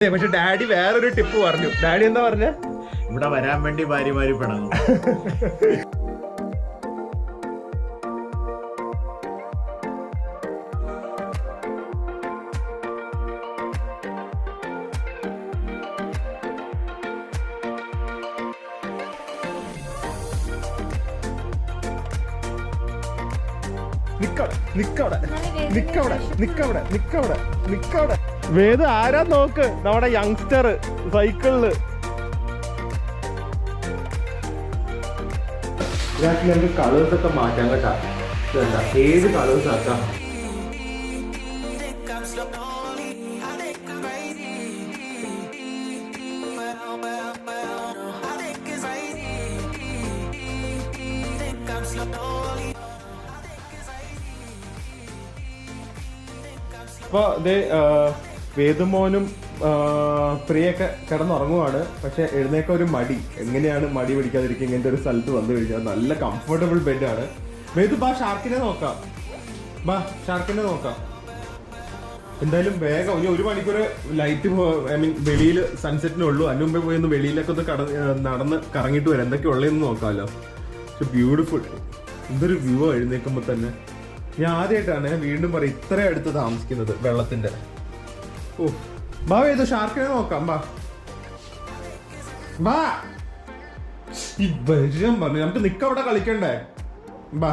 പക്ഷെ ഡാഡി വേറൊരു ടിപ്പ് പറഞ്ഞു. ഡാഡി എന്താ പറഞ്ഞ? ഇവിടെ വരാൻ വേണ്ടി ഭാര്യമാര് പിണങ്ങും. വേദ ആരാ നോക്ക്, നമ്മുടെ യങ്സ്റ്റർ സൈക്കിളില്. ഞങ്ങൾക്ക് കളേഴ്സ് ഒക്കെ മാറ്റാൻ കേട്ടാ. ഏത് കളേഴ്സ് ആക്കാം? അപ്പൊ ഇത് വേദുമോനും പ്രിയൊക്കെ കിടന്നുറങ്ങുവാണ്. പക്ഷെ എഴുന്നേക്ക ഒരു മടി. എങ്ങനെയാണ് മടി പിടിക്കാതിരിക്കുക ഇങ്ങനത്തെ ഒരു സ്ഥലത്ത് വന്നു കഴിഞ്ഞാൽ? നല്ല കംഫർട്ടബിൾ ബെഡാണ്. വേദു ബാ, ഷാർക്കിനെ നോക്കാം. ബാ, ഷാർക്കിനെ നോക്കാം. എന്തായാലും വേഗം ഒരു മണിക്കൂർ ലൈറ്റ് വെളിയിൽ സൺസെറ്റിനുള്ളൂ. അതിന് മുമ്പേ പോയി ഒന്ന് വെളിയിലൊക്കെ ഒന്ന് നടന്ന് കറങ്ങിയിട്ട് വരാം. എന്തൊക്കെ ഉള്ളതെന്ന് നോക്കാമല്ലോ. ബ്യൂട്ടിഫുൾ. എന്തൊരു വ്യൂ എഴുന്നേക്കുമ്പോ തന്നെ. ഞാൻ ആദ്യമായിട്ടാണ്, വീണ്ടും പറയും, ഇത്ര അടുത്ത് താമസിക്കുന്നത് വെള്ളത്തിന്റെ. ഓ ബാ, ഏതോ ഷാർക്കിനെ നോക്കാം. ബാ ബാ, ഈ വരും പറഞ്ഞു. നമുക്ക് നിക്കവിടെ കളിക്കണ്ടേ? ബാ.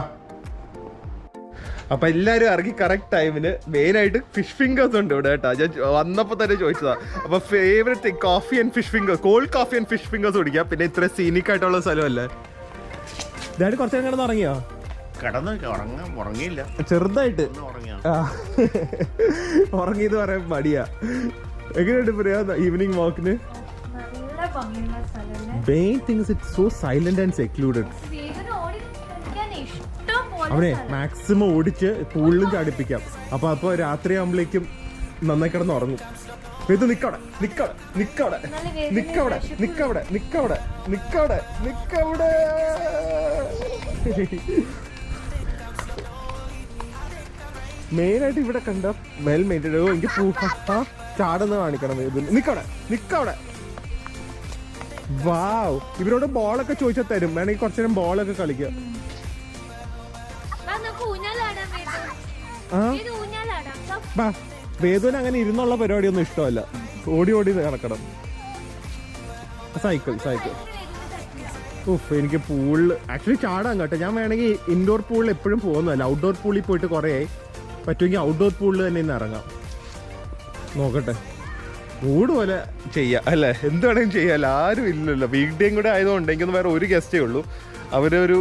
അപ്പൊ എല്ലാരും ഇറങ്ങി കറക്റ്റ് ടൈമിന്. മെയിൻ ആയിട്ട് ഫിഷ് ഫിംഗേഴ്സ് ഉണ്ട് ഇവിടെ കേട്ടോ. ഞാൻ വന്നപ്പോ തന്നെ ചോദിച്ചതാ. അപ്പൊ favourite coffee and fish fingers, cold coffee and fish fingers കുടിക്കാം. പിന്നെ ഇത്ര സീനിക് ആയിട്ടുള്ള സ്ഥലമല്ലേ. ഡാഡി കുറച്ചു നേരം കിടന്ന് ഉറങ്ങിയോ? ഉറങ്ങിയില്ല, ചെറുതായിട്ട് ഉറങ്ങിയത് പറയാൻ മടിയാ. എങ്ങനെയുണ്ട് പറയാ ഈവനിങ് വാക്കിന്? Main things it's so silent and secluded. അവനെ മാക്സിമം ഓടിച്ച് പൂളിലും ചാടിപ്പിക്കാം. അപ്പൊ രാത്രി ആകുമ്പോഴേക്കും നന്നായി കിടന്ന് ഉറങ്ങും. ഇത് നിക്കവിടെ നിക്കവിടെ നിക്കവിടെ നിക്കവിടെ നിക്കവിടെ നിക്കവിടെ നിക്കവിടെ നിക്കവിടെ. മെയിനായിട്ട് ഇവിടെ കണ്ട വെൽ മെയിൻറ്റൈൻഡ്. എനിക്ക് ചാടുന്ന കാണിക്കണം. നിക്കവിടെ നിക്കവിടെ. വാവ്. ഇവരോട് ബോളൊക്കെ ചോദിച്ചാൽ തരും. വേണമെങ്കിൽ കുറച്ചു നേരം ബോളൊക്കെ കളിക്കാം. വേദുവിന് അങ്ങനെ ഇരുന്നുള്ള പരിപാടിയൊന്നും ഇഷ്ടമല്ല. ഓടി ഓടി നടക്കണം. Cycle cycle. ഓഫ്, എനിക്ക് പൂളിൽ ആക്ച്വലി ചാടാൻ കേട്ടോ. ഞാൻ വേണമെങ്കിൽ ഇൻഡോർ പൂളിൽ എപ്പോഴും പോകുന്നതല്ല. ഔട്ട്ഡോർ പൂളിൽ പോയിട്ട് കുറേ ആയി. പറ്റുമെങ്കിൽ ഔട്ട്ഡോർ പൂളിൽ തന്നെ ഇന്ന് ഇറങ്ങാം. നോക്കട്ടെ, മൂഡ് പോലെ ചെയ്യാം അല്ലേ? എന്ത് വേണമെങ്കിലും ചെയ്യാമല്ലോ. ആരും ഇല്ലല്ലോ. വീക്ക് ഡേയും കൂടെ ആയതുകൊണ്ട് എനിക്കൊന്ന് വേറെ ഒരു ഗസ്റ്റേ ഉള്ളൂ. അവരൊരു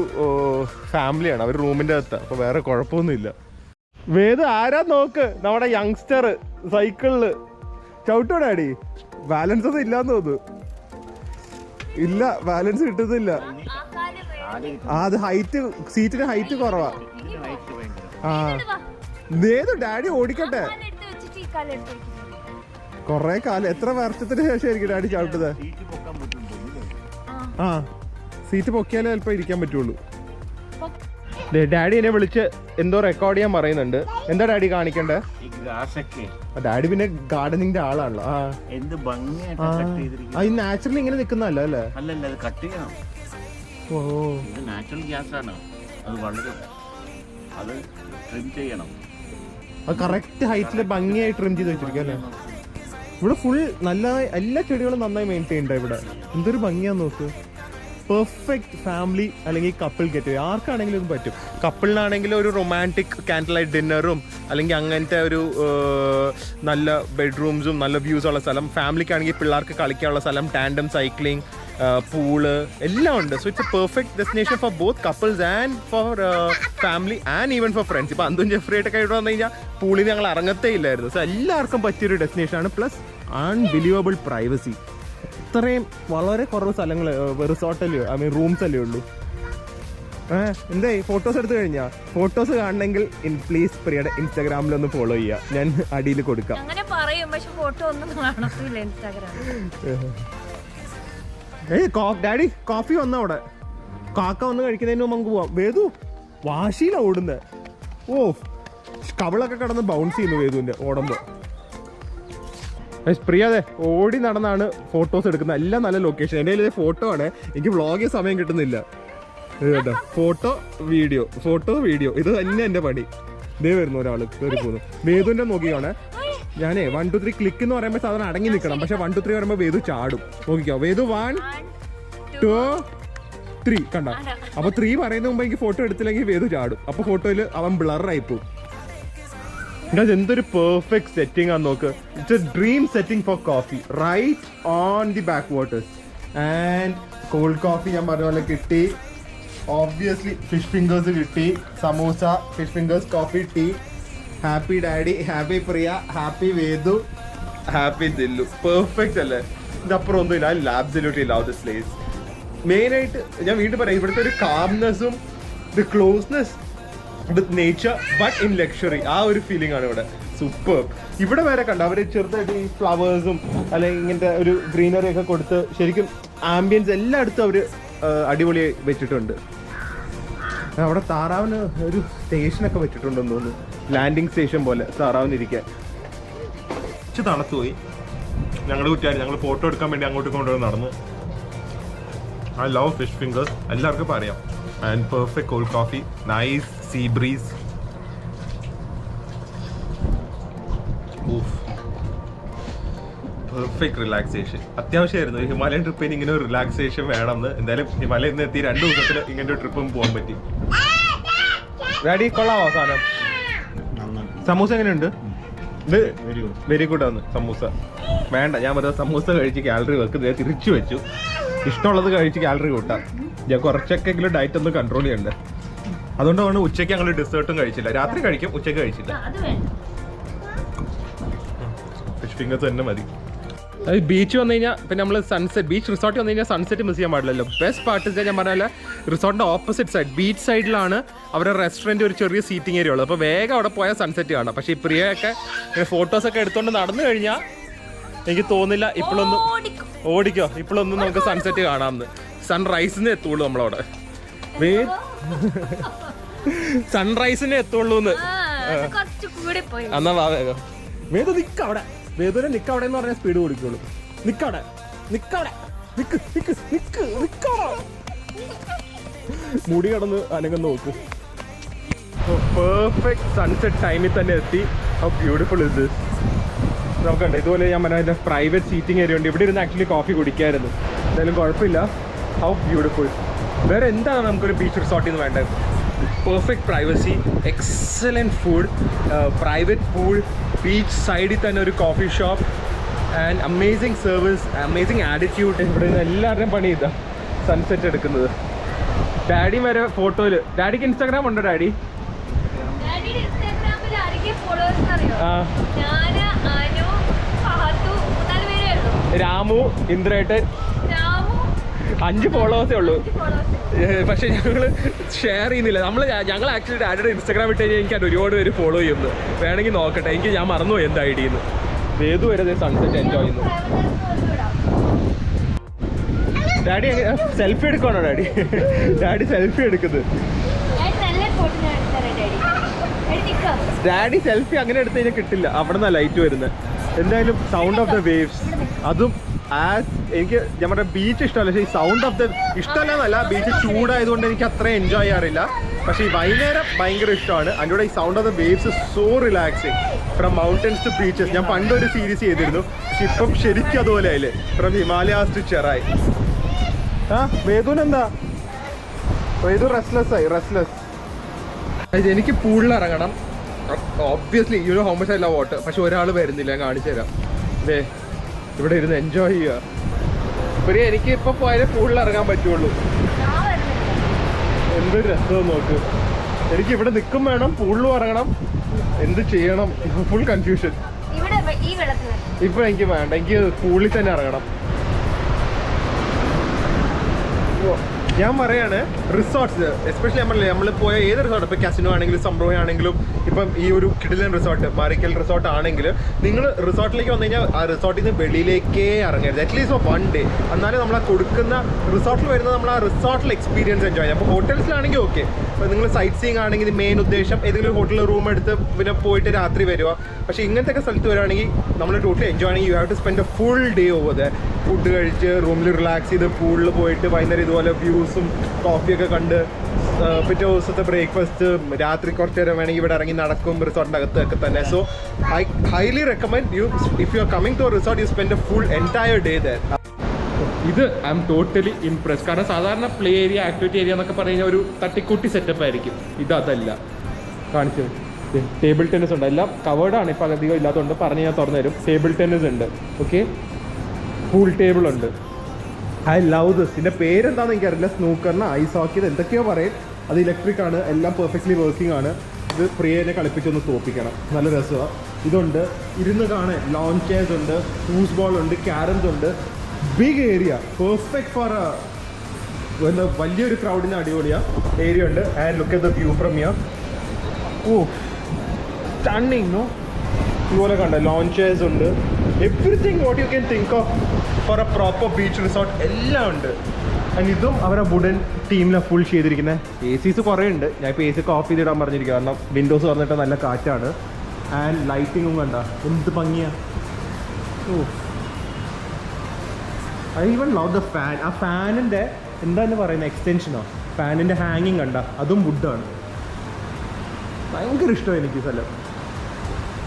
ഫാമിലിയാണ്. അവർ റൂമിൻ്റെ അകത്താണ്. അപ്പോൾ വേറെ കുഴപ്പമൊന്നുമില്ല. വേദ ആരാ നോക്ക്, നമ്മുടെ യങ്സ്റ്റർ സൈക്കിളില്. ചവിട്ടോടെ അടി. ബാലൻസ് ഒന്നും ഇല്ലാന്ന് തോന്നുന്നു. ഇല്ല, ബാലൻസ് കിട്ടുന്നില്ല. അത് ഹൈറ്റ്, സീറ്റിന് ഹൈറ്റ് കുറവാ. ആ, ഏത് ഡാഡി ഓടിക്കട്ടെ. കൊറേ കാലം, എത്ര വർഷത്തിന് ശേഷമായിരിക്കും ഡാഡി ചവിട്ടത്? ആ, സീറ്റ് പൊക്കിയാലേ ചിലപ്പോ ഇരിക്കാൻ പറ്റുള്ളൂ. ഡാഡി എന്നെ വിളിച്ച് എന്തോ റെക്കോർഡ് ചെയ്യാൻ പറയുന്നുണ്ട്. എന്താ ഡാഡി കാണിക്കണ്ടേ? ഡാഡി പിന്നെ ഗാർഡനിങ്ങിന്റെ ആളാണല്ലോ. ആ, നാച്ചുറലി ഇങ്ങനെ നിക്കുന്നല്ലോ അല്ലേ? ഓ, അത് കറക്റ്റ് ഹൈറ്റില് ഭംഗിയായി ട്രിം ചെയ്ത് വെച്ചിരിക്കും അല്ലേ? ഇവിടെ ഫുൾ നല്ല എല്ലാ ചെടികളും നന്നായി മെയിൻറ്റെയിൻ ഉണ്ട് ഇവിടെ. എന്തൊരു ഭംഗിയാന്ന് നോക്ക്. പെർഫെക്റ്റ് ഫാമിലി അല്ലെങ്കിൽ കപ്പിൾ ഗെറ്റ്. ആർക്കാണെങ്കിലും ഇത് പറ്റും. കപ്പിളിനാണെങ്കിലും ഒരു റൊമാൻറ്റിക് കാൻഡിൽ ലൈറ്റ് ഡിന്നറും അല്ലെങ്കിൽ അങ്ങനത്തെ ഒരു നല്ല ബെഡ്റൂംസും നല്ല വ്യൂസ് ഉള്ള സ്ഥലം. ഫാമിലിക്കാണെങ്കിൽ പിള്ളേർക്ക് കളിക്കാനുള്ള സ്ഥലം, ടാൻഡം സൈക്ലിംഗ്, പൂള് എല്ലാം ഉണ്ട്. So it's A perfect destination for both couples and four family and even for friends. ഇപ്പോൾ അന്തും ജെഫ്രി ആയിട്ടൊക്കെ ഇവിടെ വന്നു കഴിഞ്ഞാൽ പൂളിൽ ഞങ്ങൾ ഇറങ്ങത്തേ ഇല്ലായിരുന്നു. സോ എല്ലാവർക്കും പറ്റിയൊരു ഡെസ്റ്റിനേഷനാണ്. Plus unbelievable privacy. ഇത്രയും വളരെ കുറവ് സ്ഥലങ്ങൾ റിസോർട്ടല്ലേ, ഐ മീൻ റൂംസ് അല്ലേ ഉള്ളൂ. എന്തായി ഫോട്ടോസ് എടുത്തു കഴിഞ്ഞാ? ഫോട്ടോസ് കാണണമെങ്കിൽ പ്ലീസ് പ്രിയയുടെ ഇൻസ്റ്റാഗ്രാമിലൊന്ന് ഫോളോ ചെയ്യുക. ഞാൻ അടിയിൽ കൊടുക്കാം. ഡാഡി കോഫി വന്ന അവിടെ. കാക്ക വന്ന് കഴിക്കുന്നതിന് മുമ്പ് നമുക്ക് പോവാം. വേദു വാശിയിലാ ഓടുന്നത്. ഓ, കവളൊക്കെ കിടന്ന് ബൗൺസ് ചെയ്യുന്നു വേദുവിന്റെ ഓടുമ്പോ. പ്രിയ അതെ ഓടി നടന്നാണ് ഫോട്ടോസ് എടുക്കുന്നത്. എല്ലാം നല്ല ലൊക്കേഷൻ. എൻ്റെ കയ്യിൽ ഫോട്ടോ ആണ്, എനിക്ക് വ്ളോഗ് ചെയ്യാൻ സമയം കിട്ടുന്നില്ല. ഫോട്ടോ വീഡിയോ ഇത് തന്നെ എൻ്റെ പണി. ഇതേ വരുന്നു ഒരാള് കയറി പോകുന്നു. വേദുവിന്റെ നോക്കിയാണ് ഞാനേ 1 2 3 ക്ലിക്ക് എന്ന് പറയുമ്പോൾ സാധാരണ അടങ്ങി നിൽക്കണം, പക്ഷെ 1 2 3 പറയുമ്പോൾ വേദു ചാടും. നോക്കിക്കോ, വേദു 1 2 3 കണ്ട. അപ്പൊ 3 പറയുന്ന മുമ്പ് എനിക്ക് ഫോട്ടോ എടുത്തില്ലെങ്കിൽ വേദു ചാടും. അപ്പൊ ഫോട്ടോയിൽ അവൻ ബ്ലറായി പോകും. എന്തൊരു പെർഫെക്റ്റ് സെറ്റിംഗ് ആണ് നോക്ക്. It's a dream setting for coffee right on the backwaters. And cold coffee ഞാൻ പറഞ്ഞ പോലെ കിട്ടി. ഓബ്വിയസ്ലി ഫിഷ് ഫിംഗേഴ്സ് കിട്ടി, samosa, fish fingers, coffee, tea. Happy daddy, happy Priya, happy Vedu, happy Dillu. Perfect അല്ലേ? ഇതപ്പുറം ഒന്നുമില്ല. I absolutely love this place. മെയിനായിട്ട് ഞാൻ വീണ്ടും പറയാം, ഇവിടുത്തെ ഒരു കാംനെസ്സും the closeness with nature but in luxury, ആ ഒരു ഫീലിംഗ് ആണ് ഇവിടെ. സൂപ്പർ. ഇവിടെ വരെ കണ്ട അവർ ചെറുതായിട്ട് ഈ ഫ്ലവേഴ്സും അല്ലെങ്കിൽ ഇങ്ങനത്തെ ഒരു ഗ്രീനറി ഒക്കെ കൊടുത്ത് ശരിക്കും ആംബിയൻസ് എല്ലായിടത്തും അവർ അടിപൊളി വെച്ചിട്ടുണ്ട്. അവിടെ താറാവിന് ഒരു സ്റ്റേഷനൊക്കെ വെച്ചിട്ടുണ്ടെന്ന് തോന്നുന്നു, ലാൻഡിങ് സ്റ്റേഷൻ പോലെ താറാവിനിരിക്കാൻ. തണുത്തു പോയി. ഞങ്ങളുടെ കുറ്റാരി ഞങ്ങൾ ഫോട്ടോ എടുക്കാൻ വേണ്ടി അങ്ങോട്ട് കൊണ്ടുവന്ന് നടന്നു. ഐ ലവ് ഫിഷ് ഫിംഗേഴ്സ്, എല്ലാവർക്കും ഇപ്പം അറിയാം. And perfect cold coffee, nice see breeze. Perfect relaxation. അത്യാവശ്യമായിരുന്നു ഈ ഹിമാലയൻ ട്രിപ്പിന് ഇങ്ങനെ ഒരു റിലാക്സേഷൻ വേണമെന്ന്. എന്തായാലും ഹിമാലയിൽ നിന്ന് എത്തി 2 ദിവസത്തിൽ ഇങ്ങനെ ഒരു ട്രിപ്പും പോകാൻ പറ്റി. ഡാഡി കൊള്ളാമോ സാധനം? സമൂസ എങ്ങനെയുണ്ട്? ഇത് വെരി ഗുഡ് ആണ് സമൂസ. വേണ്ട, ഞാൻ വെറുതെ സമൂസ കഴിച്ച് കാലറി വെക്കുന്നത് തിരിച്ചു വെച്ചു. ഇഷ്ടമുള്ളത് കഴിച്ച് കാലറി കൂട്ടാം. ഞാൻ കുറച്ചൊക്കെങ്കിലും ഡയറ്റ് ഒന്ന് കൺട്രോൾ ചെയ്യണ്ടേ. അതുകൊണ്ടാണ് ഉച്ചയ്ക്ക് ഞങ്ങൾ ഡെസേർട്ടും കഴിച്ചില്ല. രാത്രി കഴിക്കും, ഉച്ചയ്ക്ക് കഴിച്ചില്ല. ഫിഷ് ഫിംഗേഴ്സ് തന്നെ മതി. അത് ബീച്ച് വന്നു കഴിഞ്ഞാൽ പിന്നെ നമ്മൾ സൺസെറ്റ്, ബീച്ച് റിസോർട്ട് വന്നു കഴിഞ്ഞാൽ സൺസെറ്റ് മിസ് ചെയ്യാൻ പാടില്ലല്ലോ. ബെസ്റ്റ് പാർട്ട് ഞാൻ പറഞ്ഞാൽ റിസോർട്ടിൻ്റെ ഓപ്പോസിറ്റ് സൈഡ് ബീച്ച് സൈഡിലാണ് അവരുടെ റെസ്റ്റോറൻറ്റ് ഒരു ചെറിയ സീറ്റിംഗ് ഏരിയ ഉള്ളത്. അപ്പോൾ വേഗം അവിടെ പോയാൽ സൺസെറ്റ് കാണാം. പക്ഷേ ഈ പ്രിയയൊക്കെ ഫോട്ടോസൊക്കെ എടുത്തുകൊണ്ട് നടന്നു കഴിഞ്ഞാൽ എനിക്ക് തോന്നില്ല ഇപ്പോഴൊന്നും ഓടിക്കോ ഇപ്പോഴൊന്നും നമുക്ക് സൺസെറ്റ് കാണാമെന്ന്. സൺറൈസിന് എത്തുള്ളൂ നമ്മളവിടെ. സൺറൈസിന് എത്തുള്ളൂ എന്ന്. എന്നാ വാ വേഗം. വേദു നിക്കവിടെ, വേദുവിനെ നിക്കവിടെ എന്ന് പറഞ്ഞാൽ സ്പീഡ് കൊടുക്കുള്ളൂ. നിക്കവിടെ, നിക്കവിടെ, നിക്ക് നിക്ക് നിക്ക് നിക്കവിടെ. മുടി കടന്ന് അനങ്ങ് നോക്ക്. പെർഫെക്റ്റ് സൺസെറ്റ് ടൈമിൽ തന്നെ എത്തി. How beautiful is this. നമുക്കുണ്ട് ഇതുപോലെ ഞാൻ പറഞ്ഞ പ്രൈവറ്റ് സീറ്റിംഗ് ഏരിയ ഉണ്ട്. ഇവിടെ ഇരുന്ന് ആക്ച്വലി കോഫി കുടിക്കായിരുന്നു. എന്തായാലും കുഴപ്പമില്ല. How beautiful. വേറെ എന്താണ് നമുക്കൊരു ബീച്ച് റിസോർട്ടിൽ നിന്ന് വേണ്ടത്? Perfect privacy, excellent food, private pool, beach സൈഡിൽ തന്നെ ഒരു coffee shop and amazing service, amazing attitude. ഇവിടെ നിന്ന് എല്ലാവരുടെയും പണി ഇതാ സൺസെറ്റ് എടുക്കുന്നത്. ഡാഡി വരെ ഫോട്ടോയിൽ. ഡാഡിക്ക് ഇൻസ്റ്റാഗ്രാം ഉണ്ടോ ഡാഡി? രാമു, ഇന്ദ്രേട്ടൻ, 5 ഫോളോവേഴ്സേ ഉള്ളൂ. പക്ഷെ ഞങ്ങൾ ഷെയർ ചെയ്യുന്നില്ല. ഞങ്ങൾ ആക്ച്വലി ഡാഡിയുടെ ഇൻസ്റ്റാഗ്രാം ഇട്ട് കഴിഞ്ഞാൽ എനിക്ക് ഒരുപാട് പേര് ഫോളോ ചെയ്യുന്നു. വേണമെങ്കിൽ നോക്കട്ടെ. ഞാൻ മറന്നുപോയി എന്താ ഐ ഡിന്ന്. ഏതു വരെ സൺസെറ്റ് എൻജോയ് ചെയ്യുന്നു. ഡാഡി സെൽഫി എടുക്കണോ ഡാഡി? ഡാഡി സെൽഫി എടുക്കുന്നത്. ഡാഡി സെൽഫി അങ്ങനെ എടുത്ത് കഴിഞ്ഞാൽ കിട്ടില്ല. അവിടെ നിന്നാണ് ലൈറ്റ് വരുന്നത്. എന്തായാലും സൗണ്ട് ഓഫ് ദ വേവ്സ്, അതും എനിക്ക് നമ്മുടെ ബീച്ച് ഇഷ്ടമല്ല. പക്ഷേ ഈ സൗണ്ട് ഓഫ് ദ ഇഷ്ടമല്ലെന്നല്ല, ബീച്ച് ചൂടായതുകൊണ്ട് എനിക്ക് അത്ര എൻജോയ് ചെയ്യാറില്ല. പക്ഷേ ഈ വൈകുന്നേരം ഭയങ്കര ഇഷ്ടമാണ്. അതിൻ്റെ ഈ sound of the waves so relaxing. From mountains to beaches. ഞാൻ പണ്ടൊരു സീരീസ് ചെയ്തിരുന്നു, പക്ഷെ ഇപ്പം ശരിക്കും അതുപോലെ ആയില്ലേ. From Himalayas to Cherai. വേദുനെന്താ? വേദു റെസ്റ്റ്ലെസ്. എനിക്ക് പൂളിൽ ഇറങ്ങണം. Obviously you know how much I love water. പക്ഷെ ഒരാൾ വരുന്നില്ല. ഞാൻ കാണിച്ചു തരാം. ഇവിടെ ഇരുന്ന് എൻജോയ് ചെയ്യുക. ഒരു എനിക്ക് ഇപ്പൊ പോയാലേ പൂളിൽ ഇറങ്ങാൻ പറ്റുള്ളൂ. എന്തൊരു രസം നോക്ക്. എനിക്ക് ഇവിടെ നിൽക്കും വേണം, പൂളിലും ഇറങ്ങണം, എന്ത് ചെയ്യണം? Full confusion. ഇപ്പൊ എനിക്ക് വേണ്ട, എനിക്ക് പൂളിൽ തന്നെ ഇറങ്ങണം. ഞാൻ പറയാണ് റിസോർട്ട്സ് എസ്പെഷ്യലി നമ്മൾ പോയ ഏത് റിസോർട്ട് ഇപ്പോൾ കാസിനോ ആണെങ്കിലും സംഭവം ആണെങ്കിലും ഇപ്പം ഈ ഒരു കിടിലൻ റിസോർട്ട് മാരിക്കൽ റിസോർട്ട് ആണെങ്കിൽ നിങ്ങൾ റിസോർട്ടിലേക്ക് വന്നു കഴിഞ്ഞാൽ ആ റിസോർട്ടിൽ നിന്ന് വെളിയിലേക്കേ ഇറങ്ങരുത് അറ്റ്ലീസ്റ്റ് ഫോർ 1 ഡേ. എന്നാലും നമ്മൾ ആ കൊടുക്കുന്ന റിസോർട്ടിൽ വരുന്നത് നമ്മൾ ആ റിസോർട്ടിൽ എക്സ്പീരിയൻസ് എൻജോയ് ചെയ്യാം. അപ്പോൾ ഹോട്ടൽസിലാണെങ്കിൽ ഓക്കെ, അപ്പോൾ നിങ്ങൾ സൈറ്റ് സീയിങ് ആണെങ്കിൽ മെയിൻ ഉദ്ദേശം ഏതെങ്കിലും ഹോട്ടലിൽ റൂം എടുത്ത് പിന്നെ പോയിട്ട് രാത്രി വരിക. പക്ഷേ ഇങ്ങനത്തെ സ്ഥലത്ത് വരികയാണെങ്കിൽ നമ്മൾ ടോട്ടലി എൻജോയ് ആണെങ്കിൽ you have to spend a full day over the. Food കഴിച്ച് റൂമിൽ റിലാക്സ് ചെയ്ത് പൂളിൽ പോയിട്ട് വൈകുന്നേരം ഇതുപോലെ വ്യൂസും കോഫിയൊക്കെ കണ്ട് പിറ്റേ ദിവസത്തെ ബ്രേക്ക്ഫാസ്റ്റ് രാത്രി കുറച്ച് നേരം വേണമെങ്കിൽ ഇവിടെ ഇറങ്ങി നടക്കും റിസോർട്ടിൻ്റെ അകത്തൊക്കെ തന്നെ. So I highly recommend you if you are coming to resort you spend a full entire day there. ഇത് ഐ എം ടോട്ടലി ഇംപ്രസ്. കാരണം സാധാരണ പ്ലേ ഏരിയ ആക്ടിവിറ്റി ഏരിയ എന്നൊക്കെ പറഞ്ഞാൽ ഒരു തട്ടിക്കൂട്ടി സെറ്റപ്പ് ആയിരിക്കും. ഇതല്ല. കാണിച്ചു ടേബിൾ ടെന്നീസ് ഉണ്ട്, എല്ലാം കവേർഡാണ്. ഇപ്പം അധികം ഇല്ലാത്തതുകൊണ്ട് പറഞ്ഞ് ഞാൻ തുറന്നു തരും. ടേബിൾ ടെന്നീസ് ഉണ്ട്, ഓക്കെ, പൂൾ ടേബിൾ ഉണ്ട്. I love this. ഇതിൻ്റെ പേരെന്താണെന്ന് എനിക്കറിയില്ല. സ്നൂക്കറിന് ഐസ് ഹോക്കി എന്തൊക്കെയോ പറയും. അത് ഇലക്ട്രിക് ആണ്, എല്ലാം പെർഫെക്റ്റ്ലി വർക്കിംഗ് ആണ്. ഇത് പ്രിയനെ കളിപ്പിച്ചൊന്ന് തോപ്പിക്കണം, നല്ല രസമാണ്. ഇതുണ്ട്, ഇരുന്ന് കാണാൻ ലോഞ്ച് ചെയർസ് ഉണ്ട്, ഫൂസ് ബോൾ ഉണ്ട്, ക്യാരംസ് ഉണ്ട്. ബിഗ് ഏരിയ, പെർഫെക്റ്റ് ഫോർ വലിയൊരു ക്രൗഡിന് അടിപൊളിയാണ് ഏരിയ ഉണ്ട്. And look at the view from here. Oh stunning no. ഇതുപോലെ കണ്ട ലോഞ്ച് ചെയർസ് ഉണ്ട്, everything what you can think of for a proper beach resort എല്ലാം ഉണ്ട്. ആൻഡ് ഇതും അവരെ വുഡൻ ടീമിലാണ് ഫുൾ ചെയ്തിരിക്കുന്നത്. ACs കുറേ ഉണ്ട്. ഞാൻ ഇപ്പോൾ AC ഒക്കെ ഓഫ് ചെയ്തിടാൻ പറഞ്ഞിരിക്കുക, കാരണം വിൻഡോസ് തുറന്നിട്ട് നല്ല കാറ്റാണ്. ആൻഡ് ലൈറ്റിങ്ങും കണ്ട എന്ത് ഭംഗിയാണ്. Oh I even love the fan. ആ ഫാനിൻ്റെ എന്താണ് പറയുന്നത്, എക്സ്റ്റൻഷനോ, ഫാനിൻ്റെ ഹാങ്ങിങ് കണ്ട അതും വുഡാണ്. ഭയങ്കര ഇഷ്ടമാണ് എനിക്ക് ഈ സ്ഥലം.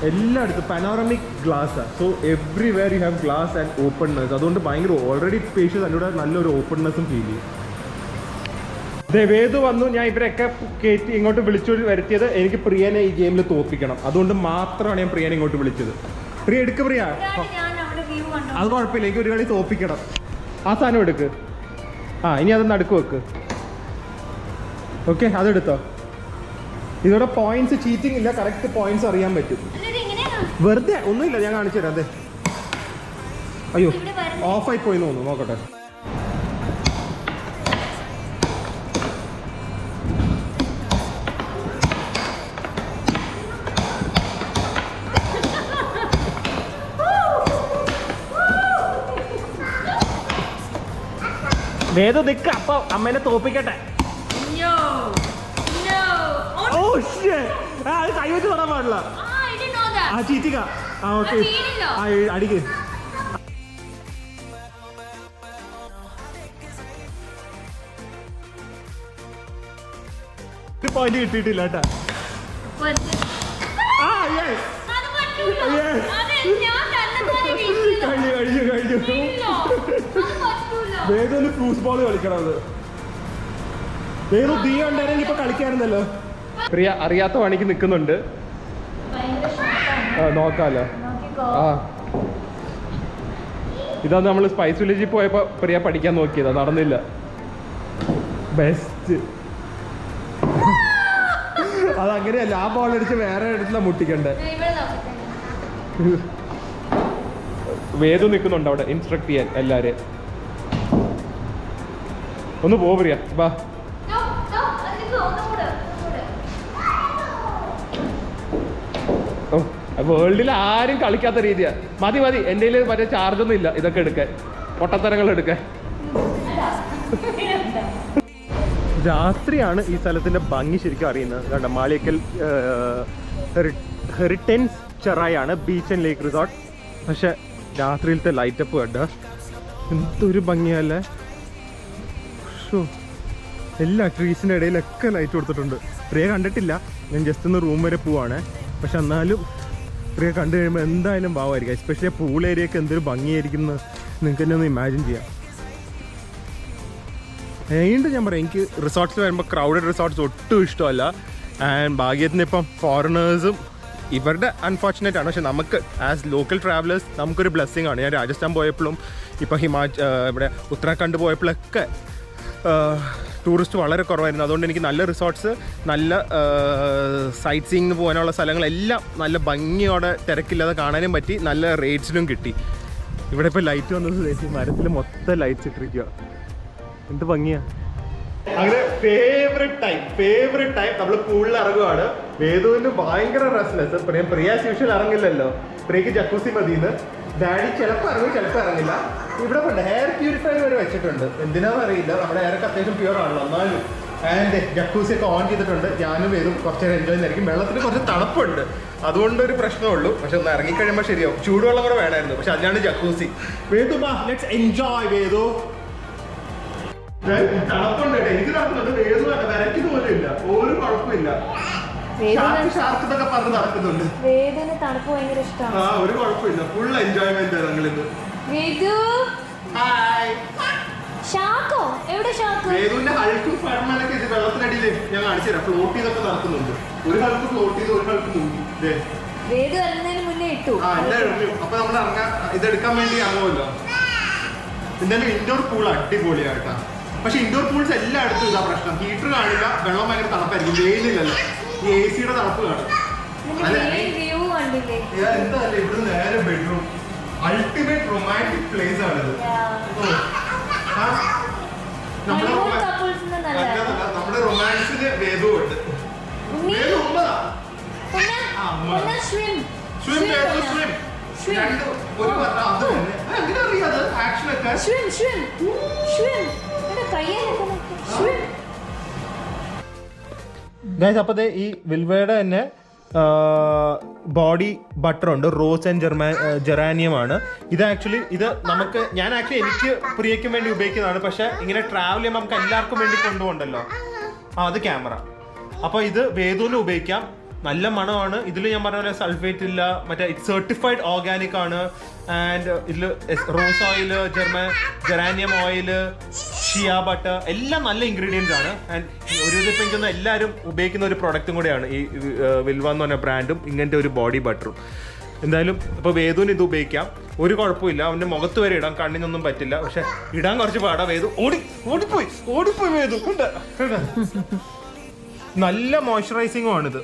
എല്ലായിടത്തും പനോറമിക് ഗ്ലാസ്സാണ്. So everywhere you have glass and openness. അതുകൊണ്ട് ഭയങ്കര ഓൾറെഡി സ്പേഷ്യസ്, അതിലൂടെ നല്ലൊരു ഓപ്പൺനെസ്സും ഫീൽ ചെയ്യും. വേദു വന്നു, ഞാൻ ഇവരൊക്കെ കയറ്റി ഇങ്ങോട്ട് വിളിച്ചു വരുത്തിയത് എനിക്ക് പ്രിയനെ ഈ ഗെയിമിൽ തോൽപ്പിക്കണം. അതുകൊണ്ട് മാത്രമാണ് ഞാൻ പ്രിയനെ ഇങ്ങോട്ട് വിളിച്ചത്. പ്രിയ എടുക്ക്, പ്രിയ അത് കുഴപ്പമില്ല, എനിക്ക് ഒരു കളി തോൽപ്പിക്കണം. ആ സാധനം എടുക്ക്. ഇനി അതൊന്ന് അടുക്ക് വെക്ക്. ഓക്കെ, അതെടുത്തോ. ഇതോടെ പോയിന്റ്സ് ചീറ്റിംഗ് ഇല്ല, കറക്റ്റ് പോയിന്റ്സ് അറിയാൻ പറ്റും. വെറുതെ ഒന്നുമില്ല, ഞാൻ കാണിച്ചു തരാം. അതെ, അയ്യോ ഓഫായി പോയി തോന്നുന്നു, നോക്കട്ടെ. വേദ നിൽക്ക, അപ്പൊ അമ്മേനെ തോപ്പിക്കട്ടെ. അത് കൈവച്ച് തൊടാൻ പാടില്ല. ചീറ്റിക്ക. ഓക്കെ, അടിക്ക്. പോയിന്റ് കിട്ടിയിട്ടില്ല കേട്ടാ. കഴിഞ്ഞു. വേഗം ഫ്രൂസ് ബോൾ കളിക്കണം. അത് വേഗം തീ ഉണ്ടായിരുന്നെങ്കിൽ ഇപ്പൊ കളിക്കാറുണ്ടല്ലോ. പ്രിയ അറിയാത്ത പണിക്ക് നിൽക്കുന്നുണ്ട്, നോക്കാലോ. ഇതാ നമ്മൾ സ്പൈസ് വില്ലേജിൽ പോയപ്പോ പ്രിയ പഠിക്കാൻ നോക്കിയതാ, നടന്നില്ല. ബെസ്റ്റ്. അതങ്ങനെയല്ല, ആ ബോൾ അടിച്ച് വേറെ ഇടത്തില മുട്ടിക്കണ്ടേ. വേദു നിൽക്കുന്നുണ്ട് അവിടെ ഇൻസ്ട്രക്ട് ചെയ്യാൻ എല്ലാരെയും. ഒന്ന് പോ പ്രിയ, ബാ. വേൾഡിൽ ആരും കളിക്കാത്ത രീതിയാ. മതി എൻ്റെ കയ്യിൽ മറ്റേ ചാർജൊന്നും ഇല്ല ഇതൊക്കെ എടുക്കാൻ, പൊട്ടത്തരങ്ങൾ എടുക്കാൻ. രാത്രിയാണ് ഈ സ്ഥലത്തിന്റെ ഭംഗി ശരിക്കും അറിയുന്നത്. കണ്ട മാളിയേക്കൽ ഹെറിറ്റൻസ് ചെറായാണ് ബീച്ച് ആൻഡ് ലേക്ക് റിസോർട്ട്. പക്ഷെ രാത്രിയിലത്തെ ലൈറ്റപ്പ് കണ്ട എന്തൊരു ഭംഗിയല്ലേ. എല്ലാ ട്രീസിൻ്റെ ഇടയിലൊക്കെ ലൈറ്റ് കൊടുത്തിട്ടുണ്ട്. പ്രിയ കണ്ടിട്ടില്ല, ഞാൻ ജസ്റ്റ് ഒന്ന് റൂം വരെ പോവാണ്. പക്ഷെ എന്നാലും പ്രിയ കണ്ടു കഴിയുമ്പോൾ എന്തായാലും ഭാവമായിരിക്കും. എസ്പെഷ്യലി പൂൾ ഏരിയയൊക്കെ എന്തൊരു ഭംഗിയായിരിക്കും എന്ന് നിങ്ങൾക്ക് തന്നെ ഒന്ന് ഇമാജിൻ ചെയ്യാം. വീണ്ടും ഞാൻ പറയാം, എനിക്ക് റിസോർട്ട്സിൽ വരുമ്പോൾ ക്രൗഡഡ് റിസോർട്ട്സ് ഒട്ടും ഇഷ്ടമല്ല. ആൻഡ് ഭാഗ്യത്തിന് ഇപ്പം ഫോറിനേഴ്സും ഇവരുടെ അൺഫോർച്ചുനേറ്റ് ആണ്. പക്ഷെ നമുക്ക് ആസ് ലോക്കൽ ട്രാവലേഴ്സ് നമുക്കൊരു ബ്ലെസ്സിങ് ആണ്. ഞാൻ രാജസ്ഥാൻ പോയപ്പോഴും ഇപ്പം ഇവിടെ ഉത്തരാഖണ്ഡ് പോയപ്പോഴൊക്കെ ടൂറിസ്റ്റ് വളരെ കുറവായിരുന്നു. അതുകൊണ്ട് എനിക്ക് നല്ല റിസോർട്ട്സ്, നല്ല സൈറ്റ് സീയിങ്ങിന് പോകാനുള്ള സ്ഥലങ്ങളെല്ലാം നല്ല ഭംഗിയോടെ തിരക്കില്ലാതെ കാണാനും പറ്റി, നല്ല റേറ്റ്സിനും കിട്ടി. ഇവിടെ ഇപ്പോൾ ലൈറ്റ് വന്നത് മരത്തിൽ മൊത്തം ലൈറ്റ്സ് ഇട്ടിരിക്കുക. എന്ത് ഭംഗിയാ. അങ്ങനെ ഫേവറേറ്റ് ടൈം നമ്മൾ പൂളിൽ ഇറങ്ങുവാണ്. വേദുവിന് ഭയങ്കര റെസ്റ്റ്ലെസ്. പ്രിയ യൂഷ്വൽ ഇറങ്ങില്ലല്ലോ, പ്രിയക്ക് ജക്കൂസി മതിന്ന്. ഡാഡി ചിലപ്പോൾ ഇറങ്ങും ചിലപ്പോൾ ഇറങ്ങില്ല. ഇവിടെ കൊണ്ട് ഹെയർ പ്യൂരിഫയർ വരെ വെച്ചിട്ടുണ്ട്, എന്തിനാന്ന് അറിയില്ല. നമ്മുടെ ഹെയറൊക്കെ അത്യാവശ്യം പ്യൂർ ആണല്ലോ, എന്നാലും. ആൻഡ് ജക്കൂസി ഒക്കെ ഓൺ ചെയ്തിട്ടുണ്ട്. ഞാനും വേദും കുറച്ച് നേരം എൻജോയ് ചെയ്യുന്നതായിരിക്കും. വെള്ളത്തിന് കുറച്ച് തണുപ്പുണ്ട്, അതുകൊണ്ടൊരു പ്രശ്നമുള്ളൂ. പക്ഷെ ഒന്ന് ഇറങ്ങിക്കഴിയുമ്പോൾ ശരിയാവും. ചൂടുവെള്ളം കൂടെ വേണമായിരുന്നു, പക്ഷെ അതിനാണ് jacuzzi. Vedu let's enjoy. Vedu തണുപ്പുണ്ട്, എനിക്ക് തണുപ്പുണ്ട്. വേദു വരയ്ക്കുന്ന പോലും ഇല്ല, ഒരു കുഴപ്പമില്ല. പറഞ്ഞ് നടക്കുന്നുണ്ട്. തണുപ്പ് ഭയങ്കര ഇഷ്ടമാണ്. ആ ഒരു കുഴപ്പമില്ല, ഫുൾ എൻജോയ്മെന്റ് ഞങ്ങളിന്ന്. വേദുവിന്റെ ഹൾക്കും ഫയർമാനൊക്കെ ഇത് വെള്ളത്തിനടിയിൽ ഞാൻ കാണിച്ചു തരാം. ഫ്ലോട്ട് ചെയ്തൊക്കെ നടക്കുന്നുണ്ട്. ഒരു ഹൾക്ക് ഫ്ലോട്ട് ചെയ്ത് ഒരു ഹൾക്ക് മുങ്ങി. മുന്നേ ഇട്ടു. അപ്പൊ നമ്മൾ ഇറങ്ങാൻ ഇതെടുക്കാൻ വേണ്ടി ഇറങ്ങുമല്ലോ. എന്തായാലും ഇൻഡോർ പൂൾ അടിപൊളിയായിട്ടാ. പക്ഷെ ഇൻഡോർ പൂൾസ് എല്ലായിടത്തും ഇതാ പ്രശ്നം, ഹീറ്റർ കാണില്ല, വെള്ളം ഭയങ്കര തണുപ്പായിരിക്കും. വെയിലില്ലല്ലോ, ഈ എ സിയുടെ തണുപ്പ് കാണും. എന്താല്ലേ ഇവിടെ നേരെ ബെഡ്റൂം. അൾട്ടിമേറ്റ് റൊമാൻറ്റിക് പ്ലേസ് ആണിത്. നമ്മുടെ റൊമാൻസിന് വേദുണ്ട്. അപ്പൊ ഈ വിൽവയുടെ തന്നെ ബോഡി ബട്ടർ ഉണ്ട്, റോസ് ആൻഡ് ജെറാനിയം ആണ് ഇത്. ആക്ച്വലി ഇത് ഞാൻ എനിക്ക് പ്രിയയ്ക്കും വേണ്ടി ഉപയോഗിക്കുന്നതാണ്. പക്ഷെ ഇങ്ങനെ ട്രാവൽ ചെയ്യുമ്പോൾ നമുക്ക് എല്ലാവർക്കും വേണ്ടി കൊണ്ടുപോകണ്ടല്ലോ. അത് ക്യാമറ. അപ്പൊ ഇത് വേദുവിന് ഉപയോഗിക്കാം. നല്ല മണമാണ്. ഇതിൽ ഞാൻ പറഞ്ഞ പോലെ സൾഫേറ്റ് ഇല്ല, മറ്റേ സർട്ടിഫൈഡ് ഓർഗാനിക് ആണ്. ആൻഡ് ഇതിൽ rose oil, geranium oil, shea butter എല്ലാം നല്ല ഇൻഗ്രീഡിയൻസ് ആണ്. ആൻഡ് ഒരു ഇതിപ്പോൾ എനിക്കൊന്ന് എല്ലാവരും ഉപയോഗിക്കുന്ന ഒരു പ്രൊഡക്റ്റും കൂടെയാണ് ഈ വിൽവ എന്ന് പറഞ്ഞ ബ്രാൻഡും ഇങ്ങനത്തെ ഒരു ബോഡി ബട്ടറും. എന്തായാലും ഇപ്പോൾ വേദുവിന് ഇത് ഉപയോഗിക്കാം, ഒരു കുഴപ്പമില്ല. അവൻ്റെ മുഖത്ത് വരെ ഇടാം, കണ്ണിനൊന്നും പറ്റില്ല. പക്ഷെ ഇടാൻ കുറച്ച് പാടാ. വേദു ഓടിപ്പോയി വേദു. നല്ല മോയ്സ്ചറൈസിങ്ങും ആണിത്.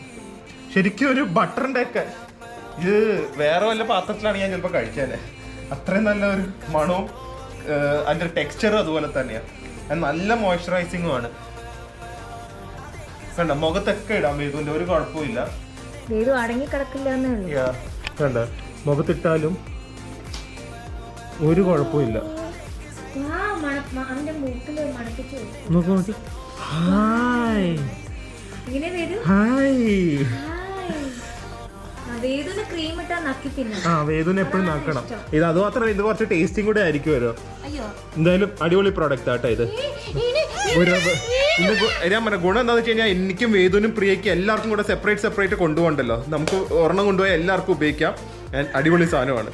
ശരിക്കും ഒരു ബട്ടറിൻ്റെ ഒക്കെ ഇത് വേറെ വല്ല പാത്രത്തിലാണ് ഞാൻ ചിലപ്പോൾ കഴിച്ചാലേ. അത്രയും നല്ല ഒരു മണവും അതിൻ്റെ ടെക്സ്ചറും അതുപോലെ തന്നെയാണ്. നല്ല മോയ്സ്ചറൈസിങ്ങും ആണ്. കണ്ട മുഖത്തൊക്കെ ഇടാം വേദുവിൻ്റെ, ഒരു കുഴപ്പമില്ല. കണ്ട മുഖത്തിട്ടാലും ഒരു കുഴപ്പമില്ല. വേദുവിന് എപ്പോഴും നക്കണം. ഇത് അത് മാത്രമല്ല, ഇത് കുറച്ച് ടേസ്റ്റിംഗ് കൂടെ ആയിരിക്കുമല്ലോ. എന്തായാലും അടിപൊളി പ്രോഡക്റ്റ് ആട്ടോ ഇത്. ഞാൻ പറഞ്ഞ ഗുണം എന്താണെന്ന് വെച്ച് കഴിഞ്ഞാൽ എനിക്കും വേദുവിനും പ്രിയയ്ക്കും എല്ലാവർക്കും കൂടെ സെപ്പറേറ്റ് കൊണ്ടുപോകണ്ടല്ലോ. നമുക്ക് ഒരെണ്ണം കൊണ്ടുപോയാൽ എല്ലാവർക്കും ഉപയോഗിക്കാം. അടിപൊളി സാധനമാണ്.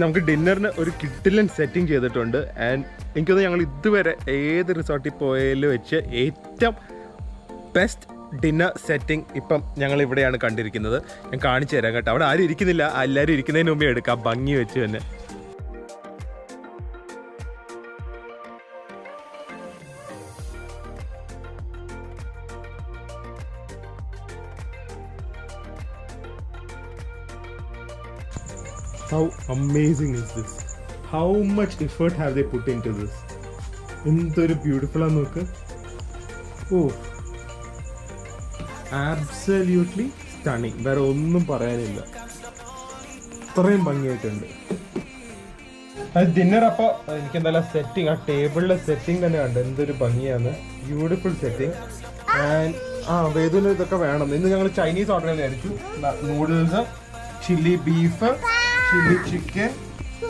നമുക്ക് ഡിന്നറിന് ഒരു കിഡിലൻ സെറ്റിംഗ് ചെയ്തിട്ടുണ്ട്. ആൻഡ് എനിക്കൊന്ന് ഞങ്ങൾ ഇതുവരെ ഏത് റിസോർട്ടിൽ പോയാലും വെച്ച് ഏറ്റവും ബെസ്റ്റ് ഡിന്നർ സെറ്റിംഗ് ഇപ്പം ഞങ്ങൾ ഇവിടെയാണ് കണ്ടിരിക്കുന്നത്. ഞാൻ കാണിച്ചു തരാം കേട്ടോ. അവിടെ ആരും ഇരിക്കുന്നില്ല, എല്ലാവരും ഇരിക്കുന്നതിന് മുമ്പേ എടുക്കാം, ഭംഗി വെച്ച് തന്നെ. How amazing is this? How much effort have they put into this? എന്തൊരു ബ്യൂട്ടിഫുൾ ആണ് നോക്ക്. ഓ ആബ്സല്യൂട്ട്ലി സ്റ്റണിങ്, വേറെ ഒന്നും പറയാനില്ല. അത്രയും ഭംഗിയായിട്ടുണ്ട് അത് ഡിന്നർ. അപ്പോൾ എനിക്ക് എന്തായാലും സെറ്റിംഗ്, ആ ടേബിളിലെ സെറ്റിംഗ് തന്നെ കണ്ട് എന്തൊരു ഭംഗിയാണ്. Beautiful setting. ആൻഡ് വേദുവിന് ഇതൊക്കെ വേണം. ഇന്ന് ഞങ്ങൾ ചൈനീസ് ഓർഡർ ചെയ്യാൻ വിചാരിച്ചു. Noodles, chilli beef, chilli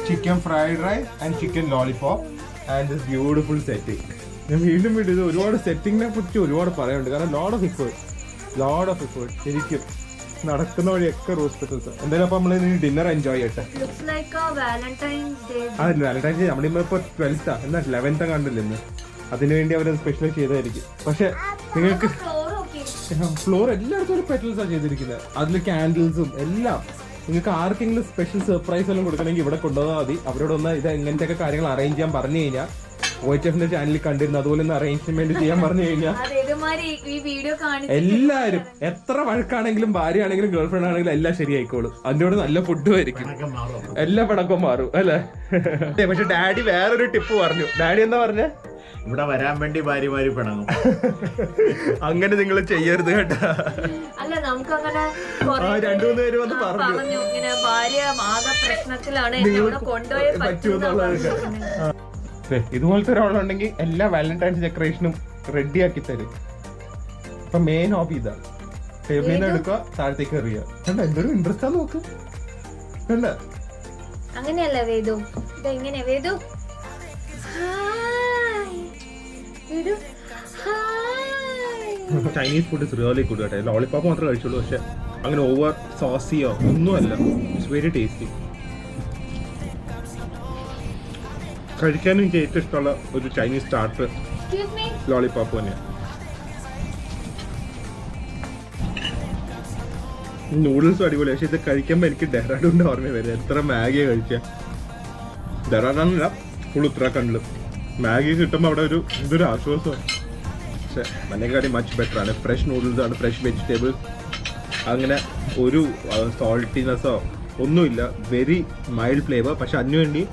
chicken fried rice and chicken lollipop and this beautiful setting. ഞാൻ വീണ്ടും ഇത് ഒരുപാട് സെറ്റിങ്ങിനെ കുറിച്ച് ഒരുപാട് പറയാനുണ്ട്. കാരണം ലോഡ് ഓഫ് എഫേർട്ട് ശരിക്കും നടക്കുന്ന വഴിയൊക്കെ റോസ് പെറ്റൽസ്. എന്തായാലും അപ്പൊ നമ്മൾ ഡിന്നർ എൻജോയ് ചെയ്യട്ടെ. അതല്ല വാലന്റൈൻസ് ഡേ നമ്മളിപ്പോ 12th എന്നാ 11th കണ്ടില്ല ഇന്ന്. അതിനുവേണ്ടി അവരത് സ്പെഷ്യൽ ചെയ്തായിരിക്കും. പക്ഷെ നിങ്ങൾക്ക് ഫ്ലോർ എല്ലായിടത്തും ഒരു പെറ്റൽസാണ് ചെയ്തിരിക്കുന്നത്. അതിൽ ക്യാൻഡിൽസും എല്ലാം. നിങ്ങൾക്ക് ആർക്കെങ്കിലും സ്പെഷ്യൽ സർപ്രൈസ് എല്ലാം കൊടുക്കണമെങ്കിൽ ഇവിടെ കൊണ്ടുപോകാൻ മതി. അവരോടൊന്ന് ഇത് എങ്ങനത്തെ കാര്യങ്ങൾ അറേഞ്ച് ചെയ്യാൻ പറഞ്ഞു കഴിഞ്ഞാൽ OHFന്റെ ചാനലിൽ കണ്ടിരുന്നു, അതുപോലെ ഒന്ന് അറേഞ്ച്മെന്റ് ചെയ്യാൻ പറഞ്ഞു കഴിഞ്ഞാൽ എല്ലാരും എത്ര വഴക്കാണെങ്കിലും ഭാര്യയാണെങ്കിലും ഗേൾഫ്രണ്ട് ആണെങ്കിലും എല്ലാം ശരിയായിക്കോളും. അതിനോട് നല്ല ഫുഡും ആയിരിക്കും, എല്ലാ പടക്കവും മാറും അല്ലേ. പക്ഷെ ഡാഡി വേറൊരു ടിപ്പ് പറഞ്ഞു. ഡാഡി എന്താ പറഞ്ഞ? ഇവിടെ വരാൻ വേണ്ടി ഭാര്യമാര് പിണങ്ങും. അങ്ങനെ നിങ്ങൾ ചെയ്യരുത് കേട്ടാ. അല്ല നമുക്കങ്ങനെ രണ്ടു മൂന്ന് പേര് വന്ന് പറഞ്ഞു ഇങ്ങനെ ഭാര്യ ആകെ പ്രശ്നത്തിലാണ് എന്നെ ഇവിടെ കൊണ്ടുപോയേ പറ്റൂന്ന്. ഇതുപോലത്തെ ഒരാളുണ്ടെങ്കിൽ എല്ലാ വാലന്റൈൻസ് ഡെക്കറേഷനും റെഡി ആക്കി തരും. അപ്പൊ മെയിൻ ഹോബി ഇതാ, ടേബിളിൽ നിന്ന് എടുക്കുക, താഴത്തേക്ക് എറിയുക. കണ്ട എന്തൊരു ഇൻട്രസ്റ്റ് ആണ് നോക്ക്. കണ്ട അങ്ങനെയല്ല വേദു, ഇതെങ്ങനെ Vedu? Hi Vedu, hi. Chinese food is really good കേട്ടോ. ലോളിപോപ്പ് മാത്രമേ കഴിച്ചുള്ളൂ, പക്ഷെ അങ്ങനെ ഓവർ സോസിയോ ഒന്നുമല്ല. It's very tasty. കഴിക്കാനും എനിക്ക് ഏറ്റവും ഇഷ്ടമുള്ള ഒരു Chinese starter Excuse me. Lollipop തന്നെയാണ്. നൂഡിൽസും അടിപൊളി, പക്ഷെ ഇത് കഴിക്കുമ്പോൾ എനിക്ക് ഡെറാഡൂണിന്റെ ഓർമ്മ വരും. എത്ര മാഗിയാ കഴിച്ച. ഡെറാഡൂണില്ല, ഫുൾ ഉത്തരാഖണ്ഡില് മാഗി കിട്ടുമ്പോൾ അവിടെ ഇതൊരു ആശ്വാസമാണ്. പക്ഷെ മഞ്ഞക്കാടി മച്ച് ബെറ്റർ ആണ്. ഫ്രഷ് നൂഡിൽസ് ആണ്, ഫ്രഷ് വെജിറ്റബിൾ, അങ്ങനെ ഒരു സോൾട്ടിനെസ്സോ ഒന്നുമില്ല. Very mild flavour. പക്ഷെ അതിനുവേണ്ടി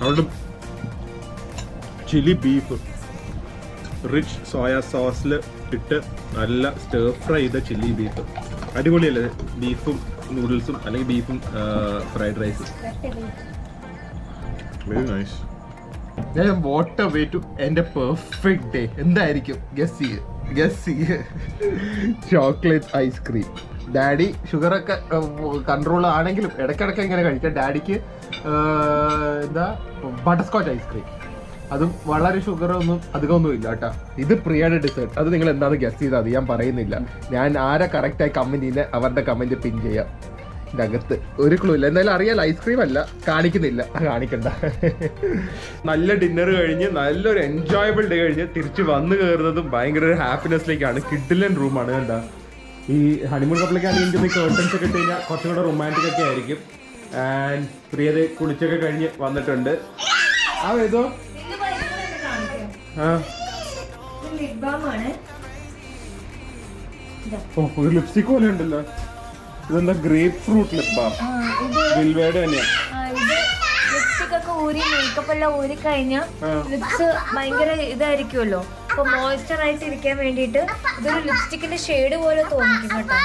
അവിടെ ചില്ലി ബീഫ് റിച്ച് സോയ സോസിൽ ഇട്ട് നല്ല സ്റ്റർ ഫ്രൈ ചെയ്ത ചില്ലി ബീഫ് അടിപൊളിയല്ലേ. ബീഫും നൂഡിൽസും അല്ലെങ്കിൽ ബീഫും ഫ്രൈഡ് റൈസും വെരി നൈസ്. ഞാൻ വാട്ട് എ വേ ടു എൻ്റെ പെർഫെക്റ്റ് ഡേ. എന്തായിരിക്കും ഗസ് ചെയ്യ്. Chocolate ice cream. ഡാഡി ഷുഗറൊക്കെ കൺട്രോൾ ആണെങ്കിലും ഇടയ്ക്കിടയ്ക്ക് ഇങ്ങനെ കഴിക്കാം. ഡാഡിക്ക് എന്താ ബട്ടർ സ്കോച്ച് ഐസ്ക്രീം, അതും വളരെ ഷുഗറൊന്നും അധികമൊന്നും ഇല്ല കേട്ടോ. ഇത് പ്രിയയുടെ ഡിസേർട്ട്. അത് നിങ്ങൾ എന്താണെന്ന് ഗസ് ചെയ്താൽ അത് ഞാൻ പറയുന്നില്ല. ഞാൻ ആരെ കറക്റ്റായി കമൻറ്റ് ചെയ്യുന്നത് അവരുടെ കമൻറ്റ് പിൻ ചെയ്യാം. ഇതിനകത്ത് ഒരു ക്ലൂ ഇല്ല. എന്തായാലും അറിയാലോ, ഐസ്ക്രീം അല്ല, കാണിക്കുന്നില്ല, കാണിക്കണ്ട. നല്ല ഡിന്നർ കഴിഞ്ഞ് നല്ലൊരു എൻജോയബിൾ ഡേ കഴിഞ്ഞ് തിരിച്ച് വന്ന് കയറുന്നതും ഭയങ്കര ഒരു ഹാപ്പിനെസ്സിലേക്കാണ്. കിഡിലൻ റൂമാണ് കണ്ട. ഈ ഹണിമൂൺ കപ്പിലേക്കാണെങ്കിൽ എനിക്ക് കേർട്ടൻസ് ഒക്കെ ഇട്ട് കഴിഞ്ഞാൽ കുറച്ചും കൂടെ റൊമാൻറ്റിക് ഒക്കെ ആയിരിക്കും. ആൻഡ് പ്രിയത കുളിച്ചൊക്കെ കഴിഞ്ഞ് വന്നിട്ടുണ്ട്. ഏതോ ഒരു ലിപ്സ്റ്റിക് പോലെ ഉണ്ടല്ലോ. ഇതെന്താ ഗ്രേപ്പ് ഫ്രൂട്ട് ലിപ് ബാം. വിൽവേഡ് തന്നെയാ. ലിപ്സ്റ്റിക് ഒക്കെ ഊരി മേക്കപ്പ് എല്ലാം ഊരി കഴിഞ്ഞാൽ ലിപ്സ് ഭയങ്കര ഇതായിരിക്കുമല്ലോ. അപ്പൊ മോയ്സ്ചർ ആയിട്ട് ഇരിക്കാൻ വേണ്ടിട്ട് ഇതൊരു ലിപ്സ്റ്റിക്കിന്റെ ഷെയ്ഡ് പോലെ തോന്നിക്കും കേട്ടോ.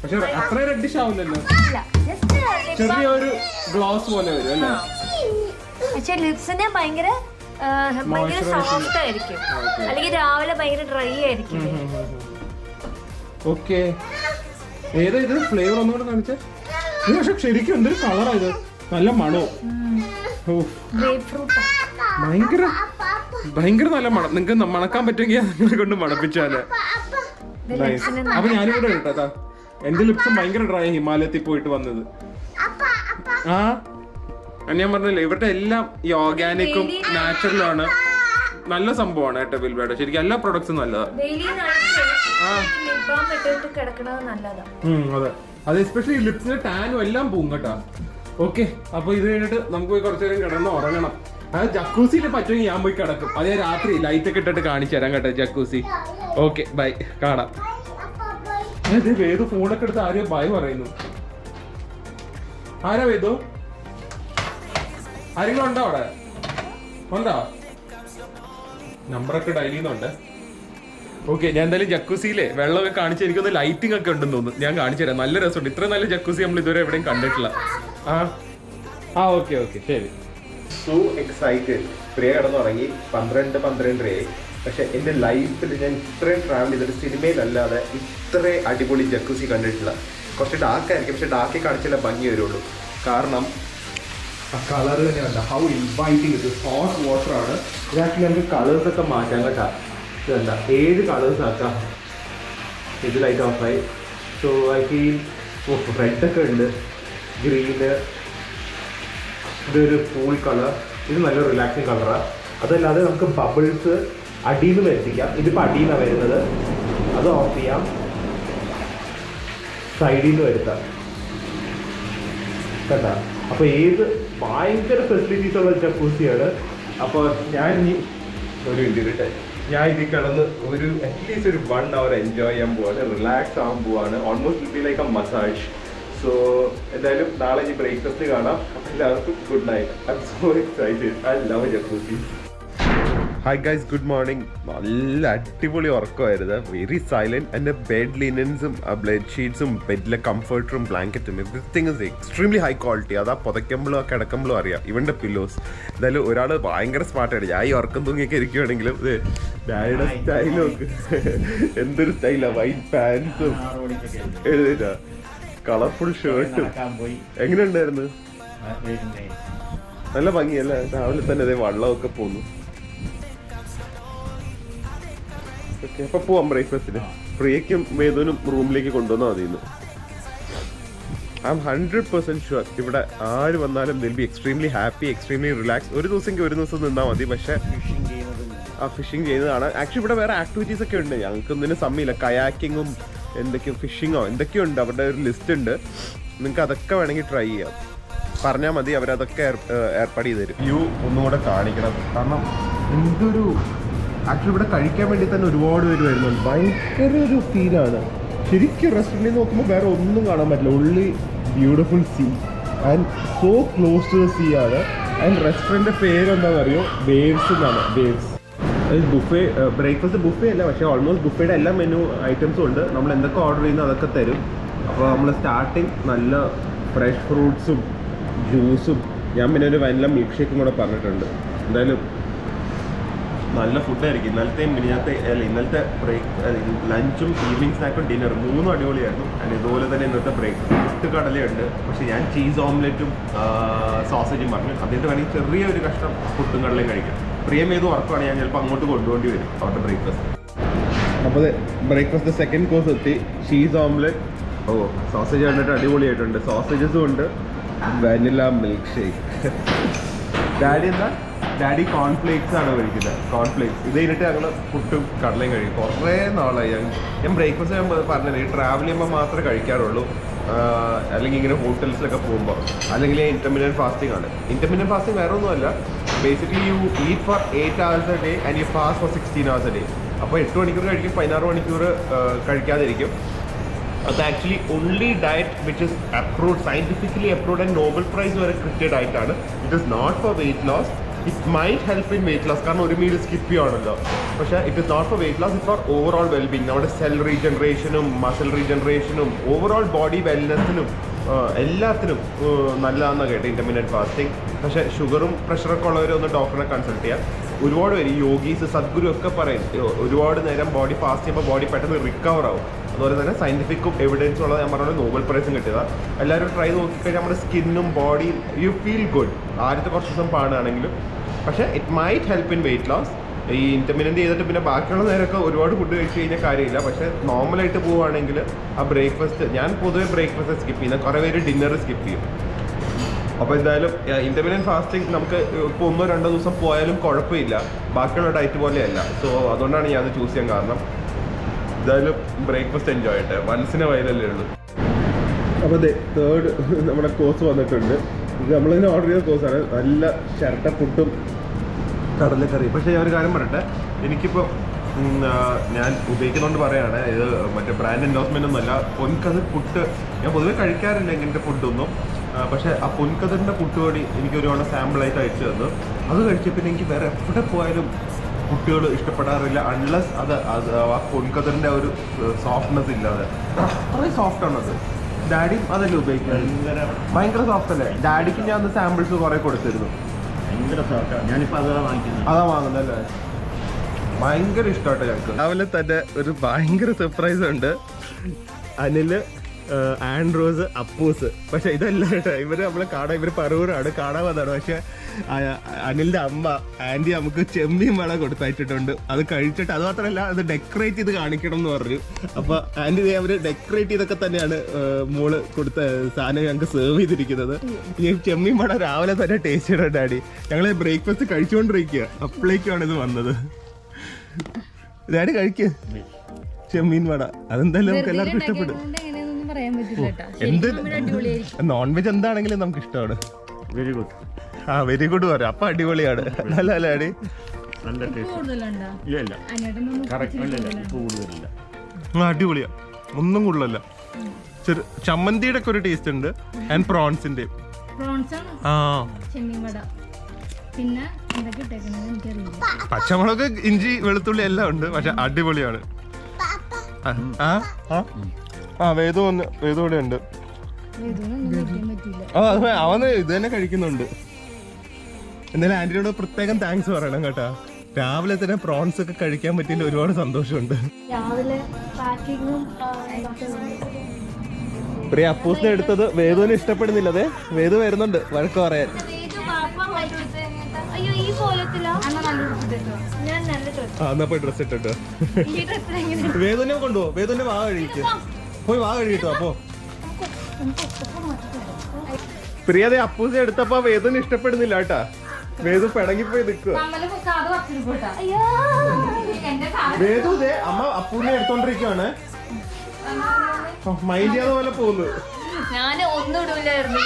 പക്ഷെ അത്ര റെഡിഷ് ആവില്ലല്ലോ, ചെറിയൊരു ഗ്ലോസ് പോലെ വരും അല്ലേ. പക്ഷെ ലിപ്സിന് ഭയങ്കര സോഫ്റ്റ് ആയിരിക്കും, അല്ലെങ്കിൽ രാവിലെ ഭയങ്കര ഡ്രൈ ആയിരിക്കും. ഓക്കെ, ഏതാ ഇത് ഫ്ലേവർ ഒന്നുകൂടെ കാണിച്ചേ. പക്ഷെ ശരിക്കും എന്തൊരു കളറാ ഇത്, നല്ല മണോ. ഭയങ്കര ഭയങ്കര നല്ല മണം. നിങ്ങൾക്ക് മണക്കാൻ പറ്റുമെങ്കിൽ നിങ്ങളെ കൊണ്ട് മണപ്പിച്ചാല്. അപ്പൊ ഞാനിവിടെ കേട്ടോ, എന്റെ ലിപ്സും ഭയങ്കര ഡ്രൈ, ഹിമാലയത്തിൽ പോയിട്ട് വന്നത്. ആ ഞാൻ പറഞ്ഞില്ലേ, ഇവരുടെ എല്ലാം ഈ ഓർഗാനിക്കും നാച്ചുറലും ആണ്. നല്ല സംഭവമാണ് കേട്ടോ വിൽവേഡ്. ശരിക്കും എല്ലാ പ്രൊഡക്ട്സും നല്ലതാണ്. അതെ, അത് എസ്പെഷ്യലി ലിപ്സിന്റെ ടാനും എല്ലാം പോവും കേട്ടോ. ഓക്കെ, അപ്പൊ ഇത് കഴിഞ്ഞിട്ട് നമുക്ക് പോയി കുറച്ചു നേരം കിടന്ന് ഉറങ്ങണം. അത് ജക്കൂസിയിൽ പറ്റുമെങ്കിൽ ഞാൻ പോയി കിടക്കും. അതേ രാത്രി ലൈറ്റ് ഒക്കെ ഇട്ടിട്ട് കാണിച്ചു തരാം കേട്ടോ ജക്കൂസി. ഓക്കെ ബൈ, കാണാം. വേദു ഫോണൊക്കെ എടുത്ത് ആരെയോ ബൈ പറയുന്നു. ആരാ വേദു? ആരെങ്കിലും ഉണ്ടോ അവിടെ? ഉണ്ടോ? നമ്പറൊക്കെ ഡയൽ ചെയ്യുന്നുണ്ട്. ഓക്കെ, ഞാൻ എന്തായാലും ജക്കൂസിയിലെ വെള്ളമൊക്കെ കാണിച്ച് എനിക്കൊന്ന് ലൈറ്റിംഗ് ഒക്കെ ഉണ്ടെന്ന് തോന്നുന്നു. ഞാൻ കാണിച്ചു തരാം. നല്ല രസമുണ്ട്. ഇത്ര നല്ല ജക്കൂസി നമ്മൾ ഇതുവരെ എവിടെയും കണ്ടിട്ടില്ല. ഓക്കെ ഓക്കെ ശരി. So excited. പ്രിയ കിടന്നുറങ്ങി. 12:12 പക്ഷെ എൻ്റെ ലൈഫിൽ ഞാൻ ഇത്രയും ട്രാവൽ ചെയ്തിട്ട് സിനിമയിലല്ലാതെ ഇത്ര അടിപൊളി ജക്കൂസി കണ്ടിട്ടില്ല. കുറച്ച് ഡാർക്കായിരിക്കും, പക്ഷെ ഡാർക്കിൽ കാണിച്ചില്ല ഭംഗി വരുള്ളൂ. കാരണം ആ കളർ തന്നെ കണ്ട, ഹൗ ഇൻവൈറ്റിംഗ് ഇത്. ഹോട്ട് വാട്ടർ ആണ്. ഇതാക്കി നമുക്ക് കളേഴ്സൊക്കെ മാറ്റാം കേട്ടോ. ഇതെന്താ 7 കളേഴ്സ് ആക്കാം. ഇത് ലൈറ്റ് ഓഫ് ആയി. സോ ഐ ഫീൽ റെഡൊക്കെ ഉണ്ട്, ഗ്രീന്, ഇതൊരു കൂൾ കളർ, ഇത് നല്ല റിലാക്സിങ് കളറാണ്. അതല്ലാതെ നമുക്ക് ബബിൾസ് അടിയിൽ നിന്ന് വരുത്തിക്കാം. ഇതിപ്പോൾ അടിയിൽ നിന്നാണ് വരുന്നത്, അത് ഓഫ് ചെയ്യാം. സൈഡിൽ നിന്ന് വരുത്താം കേട്ടോ. അപ്പോൾ ഏത് ഭയങ്കര ഫെസിലിറ്റീസ് ഉള്ള ജക്കൂസിയാണ്. അപ്പോൾ ഞാൻ ഇനി ഒരു ഇൻഡിവിറ്റ് ഞാൻ ഇതിൽ കിടന്ന് അറ്റ്ലീസ്റ്റ് ഒരു 1 hour എൻജോയ് ചെയ്യാൻ പോവാണ്, റിലാക്സ് ആകാൻ പോവാണ്. Almost it be like a massage. So എന്തായാലും നാളെ ഈ ബ്രേക്ക്ഫാസ്റ്റ് കാണാം. എല്ലാവർക്കും good night. I am so excited. I love jacuzzi. Hi guys, good morning. നല്ല അടിപൊളി ഉറക്കമായിരുന്നു. Very silent. എൻ്റെ ബെഡ് ലിനൻസും ബെഡ് ഷീറ്റ്സും ബെഡിലെ കംഫർട്ടറും ബ്ലാങ്കറ്റും everything is extremely high quality. അതാ പുതയ്ക്കുമ്പോഴും ആ കിടക്കുമ്പോഴും അറിയാം. ഇവൻ്റെ പില്ലോസ് എന്തായാലും ഒരാൾ ഭയങ്കര സ്മാർട്ടായിട്ട് ഞാൻ ഈ ഉറക്കം തൂങ്ങിയൊക്കെ ഇരിക്കുവാണെങ്കിലും ഇത് ഡാഡിയുടെ സ്റ്റൈലൊക്കെ എന്തൊരു സ്റ്റൈലാണ്. വൈറ്റ് പാൻസും എഴുതിട്ടാ കളർഫുൾ ഷർട്ടും. എങ്ങനെ ഉണ്ടായിരുന്നു? നല്ല ഭംഗിയല്ലേ? രാവിലെ തന്നെ അതേ വള്ളമൊക്കെ പോന്നു. ഓക്കെ, അപ്പൊ പോവാം ബ്രേക്ക്ഫാസ്റ്റിന്. പ്രിയയ്ക്കും വേദനും റൂമിലേക്ക് കൊണ്ടുവന്നാൽ മതി. ഐ എം 100% ഷുവർ ഇവിടെ ആര് വന്നാലും they'll be extremely happy, extremely relax. ഒരു ദിവസം നിന്നാൽ മതി. പക്ഷെ ആ ഫിഷിംഗ് ചെയ്യുന്നതാണ്. ആക്ച്വലി ഇവിടെ വേറെ ആക്ടിവിറ്റീസ് ഒക്കെ ഉണ്ട്. ഞങ്ങൾക്ക് ഒന്നിനും സമയമില്ല. കയാക്കിങ്ങും എന്തൊക്കെയോ ഫിഷിങ്ങോ എന്തൊക്കെയോ ഉണ്ട്. അവരുടെ ഒരു ലിസ്റ്റ് ഉണ്ട്. നിങ്ങൾക്ക് അതൊക്കെ വേണമെങ്കിൽ ട്രൈ ചെയ്യാം. പറഞ്ഞാൽ മതി, അവരതൊക്കെ ഏർപ്പാട് ചെയ്ത് തരും. വ്യൂ ഒന്നുകൂടെ കാണിക്കണം. കാരണം എന്തൊരു ആക്ച്വലി ഇവിടെ കഴിക്കാൻ വേണ്ടി തന്നെ ഒരുപാട് പേര് വരുന്നുണ്ട്. ഭയങ്കര ഒരു ഫീലാണ്. ശരിക്കും റെസ്റ്റോറൻറ്റിൽ നോക്കുമ്പോൾ വേറെ ഒന്നും കാണാൻ പറ്റില്ല. Only beautiful sea and so close to the sea ആണ്. ആൻഡ് റെസ്റ്റോറൻറ്റിൻ്റെ പേരെന്താണെന്ന് അറിയോ? വേവ്സ് എന്നാണ്. വേവ്സ്. ബുഫേ ബ്രേക്ക്ഫാസ്റ്റ് ബുഫേ അല്ല, പക്ഷേ ഓൾമോസ്റ്റ് ബുഫേയുടെ എല്ലാ മെനു ഐറ്റംസും ഉണ്ട്. നമ്മൾ എന്തൊക്കെ ഓർഡർ ചെയ്യുന്നു അതൊക്കെ തരും. അപ്പോൾ നമ്മൾ സ്റ്റാർട്ടിങ് നല്ല ഫ്രഷ് ഫ്രൂട്ട്സും ജ്യൂസും, ഞാൻ പിന്നെ ഒരു വനില മിൽക്ക് ഷേക്കും കൂടെ പറഞ്ഞിട്ടുണ്ട്. എന്തായാലും നല്ല ഫുഡായിരിക്കും. ഇന്നലത്തെ ലഞ്ചും ഈവനിങ് സ്നാക്കും ഡിന്നറും മൂന്നും അടിപൊളിയായിരുന്നു. ആൻഡ് ഇതുപോലെ തന്നെ ഇന്നത്തെ ബ്രേക്ക്ഫാസ്റ്റ് കടലയുണ്ട്. പക്ഷേ ഞാൻ ചീസ് ഓംലെറ്റും സോസേജും പറഞ്ഞു. അതിൻ്റെ വേണമെങ്കിൽ ചെറിയൊരു കഷ്ണം പുട്ടും കടലയും കഴിക്കാം. പ്രിയമേതും ഉറക്കമാണ്. ഞാൻ ചിലപ്പോൾ അങ്ങോട്ട് കൊണ്ടുപോകേണ്ടി വരും അവരുടെ ബ്രേക്ക്ഫാസ്റ്റ്. അപ്പോൾ ബ്രേക്ക്ഫാസ്റ്റ് സെക്കൻഡ് കോഴ്സ് എത്തി. ചീസ് ഓംലെറ്റ്, സോസേജ് കണ്ടിട്ട് അടിപൊളിയായിട്ടുണ്ട്. സോസേജസും ഉണ്ട്. Vanilla milk shake. Daddy cornflakes ആണ് കഴിക്കുന്നത്. കോൺഫ്ലേക്സ് ഇത് കഴിഞ്ഞിട്ട് ഞങ്ങൾ പുട്ടും കടലയും കഴിക്കും. കുറേ നാളായി ഞാൻ ബ്രേക്ക്ഫാസ്റ്റ് ഞാൻ പറഞ്ഞത് ഈ ട്രാവൽ ചെയ്യുമ്പോൾ മാത്രമേ കഴിക്കാറുള്ളൂ. അല്ലെങ്കിൽ ഇങ്ങനെ ഹോട്ടൽസിലൊക്കെ പോകുമ്പോൾ. അല്ലെങ്കിൽ ഇൻ്റർമിറ്റന്റ് ഫാസ്റ്റിംഗ് ആണ്. ഇൻ്റർമിറ്റന്റ് ഫാസ്റ്റിംഗ് വേറെ ഒന്നുമല്ല. Basically you eat for 8 hours a day and you fast for 16 hours a day. അപ്പോൾ 8 മണിക്കൂർ കഴിക്കും, 16 മണിക്കൂർ കഴിക്കാതിരിക്കും. അത് actually only diet which is approved, scientifically approved and Nobel prize വരെ കിട്ടിയ ഡയറ്റാണ്. It is not for weight loss. It might help in weight loss, കാരണം ഒരു മീൽ സ്കിപ്പ് ചെയ്യുകയാണല്ലോ. പക്ഷേ it is not for weight loss, it for overall wellbeing. നമ്മുടെ cell റീജനറേഷനും muscle റീജനറേഷനും ഓവറോൾ ബോഡി വെൽനെസ്സിനും എല്ലാത്തിനും നല്ലതാണെന്ന് കേട്ടോ ഇൻ്റർമിറ്റന്റ് ഫാസ്റ്റിംഗ്. പക്ഷേ ഷുഗറും പ്രഷറൊക്കെ ഉള്ളവരൊന്ന് ഡോക്ടറെ കൺസൾട്ട് ചെയ്യാം. ഒരുപാട് പേര് യോഗീസ് സദ്ഗുരു ഒക്കെ പറയും ഒരുപാട് നേരം ബോഡി ഫാസ്റ്റ് ചെയ്യുമ്പോൾ ബോഡി പെട്ടെന്ന് റിക്കവർ ആവും. അതുപോലെ തന്നെ സയൻറ്റിഫിക്കും എവിഡൻസും ഉള്ളത് ഞാൻ പറഞ്ഞ നോബൽ പ്രൈസും കിട്ടിയതാണ്. എല്ലാവരും ട്രൈ നോക്കിക്കഴിഞ്ഞാൽ നമ്മുടെ സ്കിന്നും ബോഡിയും യു ഫീൽ ഗുഡ്. ആദ്യത്തെ കുറച്ച് ദിവസം പാടാണെങ്കിലും. പക്ഷേ it might help in weight loss. ഈ ഇൻ്റർമിറ്റന്റ് ചെയ്തിട്ട് പിന്നെ ബാക്കിയുള്ള നേരമൊക്കെ ഒരുപാട് ഫുഡ് കഴിച്ച് കഴിഞ്ഞാൽ കാര്യമില്ല. പക്ഷേ നോർമലായിട്ട് പോവുകയാണെങ്കിൽ ആ ബ്രേക്ക്ഫാസ്റ്റ്, ഞാൻ പൊതുവെ ബ്രേക്ക്ഫാസ്റ്റ് സ്കിപ്പ് ചെയ്യുന്നത്, കുറേ പേര് ഡിന്നർ സ്കിപ്പ് ചെയ്യും. അപ്പോൾ എന്തായാലും ഇൻ്റർമിറ്റന്റ് ഫാസ്റ്റിംഗ് നമുക്ക് ഇപ്പോൾ 1-2 ദിവസം പോയാലും കുഴപ്പമില്ല. ബാക്കിയുള്ള ഡയറ്റ് പോലെയല്ല. സോ അതുകൊണ്ടാണ് ഞാൻ അത് ചൂസ് ചെയ്യാൻ കാരണം. എന്തായാലും ബ്രേക്ക്ഫാസ്റ്റ് എൻജോയ് ചെയ്യട്ടെ. വൺസിനെ വയലല്ലേ ഉള്ളൂ. അപ്പോൾ തേർഡ് നമ്മുടെ കോഴ്സ് വന്നിട്ടുണ്ട്. ഇത് നമ്മൾ തന്നെ ഓർഡർ ചെയ്ത കോഴ്സാണ്. നല്ല ചിരട്ട പുട്ടും കടലക്കറി. പക്ഷേ ഞാൻ ഒരു കാര്യം പറയട്ടെ, എനിക്കിപ്പോൾ ഞാൻ ഉപയോഗിക്കുന്നതുകൊണ്ട് പറയുകയാണ്, ഇത് മറ്റേ ബ്രാൻഡ് എൻഡോസ്മെൻ്റ് ഒന്നുമല്ല. പൊൻകതിർ പുട്ട് ഞാൻ പൊതുവെ കഴിക്കാറില്ല ഇങ്ങനത്തെ ഫുഡൊന്നും. പക്ഷേ ആ പൊൻകതിറിൻ്റെ പുട്ടുപൊടി എനിക്ക് ഒരുപാട് സാമ്പിളായിട്ട് അയച്ചു തന്നു. അത് കഴിച്ചപ്പോൾ പിന്നെ എനിക്ക് വേറെ എവിടെ പോയാലും പുട്ടുകൾ ഇഷ്ടപ്പെടാറില്ല അൺലെസ് അത് ആ പൊൻകതിറിൻ്റെ ഒരു സോഫ്റ്റ്നെസ് ഇല്ലാതെ. അത്രയും സോഫ്റ്റാണത്. ഡാഡിയും അതല്ലേ ഉപയോഗിക്കുന്നത്? ഭയങ്കര സോഫ്റ്റ് അല്ലേ? ഡാഡിക്ക് ഞാൻ അന്ന് സാമ്പിൾസ് കുറേ കൊടുത്തിരുന്നു. അതാ വാങ്ങുന്നല്ലേ? ഭയങ്കര ഇഷ്ടമായിട്ട് ഞങ്ങൾക്ക്. രാവിലെ തന്നെ ഒരു ഭയങ്കര സർപ്രൈസ് ഉണ്ട്. അനിൽ, ആൻഡ്രോസ്, അപ്പൂസ്. പക്ഷെ ഇതല്ല കേട്ടോ, ഇവര് നമ്മളെ കാണാൻ, ഇവര് പറവൂരാണ്, കാണാൻ വന്നതാണ്. പക്ഷെ അനിലിന്റെ അമ്മ ആന്റി നമുക്ക് ചെമ്മീൻ വള കൊടുത്തയച്ചിട്ടുണ്ട്. അത് കഴിച്ചിട്ട് അത് മാത്രമല്ല അത് ഡെക്കറേറ്റ് ചെയ്ത് കാണിക്കണം എന്ന് പറഞ്ഞു. അപ്പൊ ആന്റി അവര് ഡെക്കറേറ്റ് ചെയ്തൊക്കെ തന്നെയാണ് മോള് കൊടുത്ത സാധനം ഞങ്ങൾക്ക് സെർവ് ചെയ്തിരിക്കുന്നത്. ഈ ചെമ്മീൻ വള രാവിലെ തന്നെ ടേസ്റ്റ് ചെയ്യണം ഡാഡി. ഞങ്ങള് ബ്രേക്ക്ഫാസ്റ്റ് കഴിച്ചുകൊണ്ടിരിക്കുക, അപ്പോഴേക്കാണ് ഇത് വന്നത്. ഡാഡി കഴിക്ക് ചെമ്മീൻ വട. അതെന്തായാലും നമുക്ക് എല്ലാവർക്കും ഇഷ്ടപ്പെടും. എന്ത് നോൺ വെജ് എന്താണെങ്കിലും നമുക്ക് ഇഷ്ടമാണ്. Very good. വെരി ഗുഡ് പറയാം. അപ്പൊ അടിപൊളിയാണ്. നല്ല അല്ലേ ഡാഡി? അടിപൊളിയാ. ഒന്നും കൂടുതലല്ല. ചമ്മന്തിയുടെ ഒക്കെ ഒരു ടേസ്റ്റ് ഉണ്ട് ആൻഡ് പ്രോൺസിന്റെ. ആ ചെമ്മീൻ വട പിന്നെ എന്തൊക്കെ ഇട്ടേക്കണത് എനിക്കറിയില്ല. പച്ചമുളക്, ഇഞ്ചി, വെളുത്തുള്ളി എല്ലാം ഉണ്ട്. പക്ഷെ അടിപൊളിയാണ്. വേദു കൂടെ ഉണ്ട്. ഇതൊന്നും കഴിക്കാൻ പറ്റിയില്ല. അവന് ഇത് തന്നെ കഴിക്കുന്നുണ്ട്. എന്നാലും ആന്റിനോട് പ്രത്യേകം താങ്ക്സ് പറയണം കേട്ടാ. രാവിലെ തന്നെ പ്രോൺസ് ഒക്കെ കഴിക്കാൻ പറ്റിയില്ല, ഒരുപാട് സന്തോഷമുണ്ട്. രാവിലെ പാക്കിങ്ങും പ്രിയ അപ്പൂസിനെ എടുത്തത് വേദുവിനെ ഇഷ്ടപ്പെടുന്നില്ല. അതെ, വേദു വരുന്നുണ്ട് വഴക്ക് പറയാൻ. അയ്യോ ഈ കോലത്തിലാ ഞാൻ നല്ല ഡ്രസ്. എന്നാ പോയി ഡ്രസ് ഇട്ടിട്ടോ. വേദുവിനെ കൊണ്ടുപോ. വേദുവിന്റെ വാ കഴിക്കും. പോയി വാ കഴിട്ടോ. അപ്പോ പ്രിയതെ അപ്പൂസിനെ എടുത്തപ്പോ വേദുവിനെ ഇഷ്ടപ്പെടുന്നില്ല കേട്ടാ. വേദു പിടങ്ങിപ്പോയി നിൽക്കുക. വേദു ഇതേ അമ്മ അപ്പൂനെ എടുത്തോണ്ടിരിക്കുകയാണ്. മൈൻഡ് ചെയ്യാതെ പോലെ പോകുന്നു. ഞാൻ ഒന്നും ഇടൂലായിരുന്നു.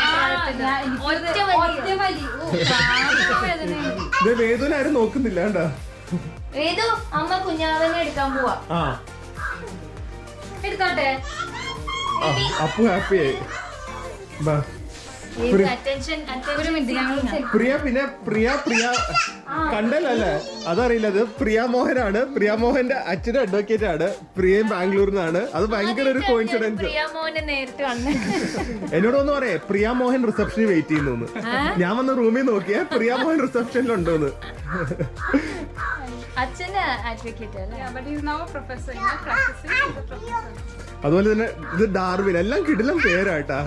വേദുവിനെ ആരും നോക്കുന്നില്ല കേട്ടാ. ഏതു അമ്മ കുഞ്ഞാവനെ എടുക്കാൻ പോവാ. എടുത്തോട്ടെ. അപ്പു ഹാപ്പിയായി. പ്രിയ പിന്നെ പ്രിയ കണ്ടല്ലേ, അതറിയില്ല. അത് പ്രിയാമോഹനാണ്. പ്രിയാമോഹന്റെ അച്ഛനും അഡ്വക്കേറ്റ് ആണ്. പ്രിയയും ബാംഗ്ലൂരിൽ നിന്നാണ്. അത് ഭയങ്കര ഒരു കോയിൻസിഡൻസ്. എന്നോടൊന്ന് പറയേ, പ്രിയാമോഹൻ റിസപ്ഷനിൽ വെയിറ്റ് ചെയ്യുന്നു. ഞാൻ വന്ന റൂമിൽ നോക്കിയാ പ്രിയാമോഹൻ റിസപ്ഷനിലുണ്ടോന്ന്. അച്ഛന് അഡ്വക്കേറ്റ് അല്ലേ? അതുപോലെ തന്നെ ഇത് ഡാർവിൻ. എല്ലാം കിടിലം പേരാട്ടാ.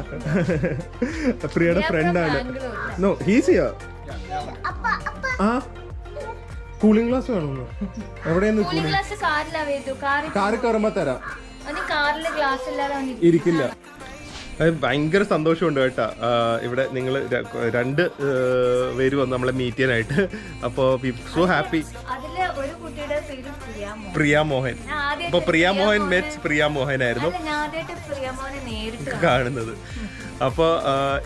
പ്രിയയുടെ ഫ്രണ്ടാണ്. No he's here. ആ കൂളിംഗ് ഗ്ലാസ് വേണമെന്ന്. എവിടെയെന്ന് കൂളിംഗ് ഗ്ലാസ് കാറിലാ വേദു. കാറിൽ കയറുമ്പോ തരാം. കാറില് ഗ്ലാസ് ഇല്ലാതെ ഇരിക്കില്ല. ഭയങ്കര സന്തോഷമുണ്ട് കേട്ടാ. ഇവിടെ നിങ്ങൾ രണ്ട് പേര് വന്ന് നമ്മളെ മീറ്റ് ചെയ്യാനായിട്ട്. അപ്പോൾ സോ ഹാപ്പി. അതില് ഒരു കുട്ടിയുടെ പേര് പ്രിയാമോഹൻ. അപ്പൊ പ്രിയാമോഹൻ മെറ്റ്സ് പ്രിയാമോഹൻ ആയിരുന്നു കാണുന്നത്. അപ്പോൾ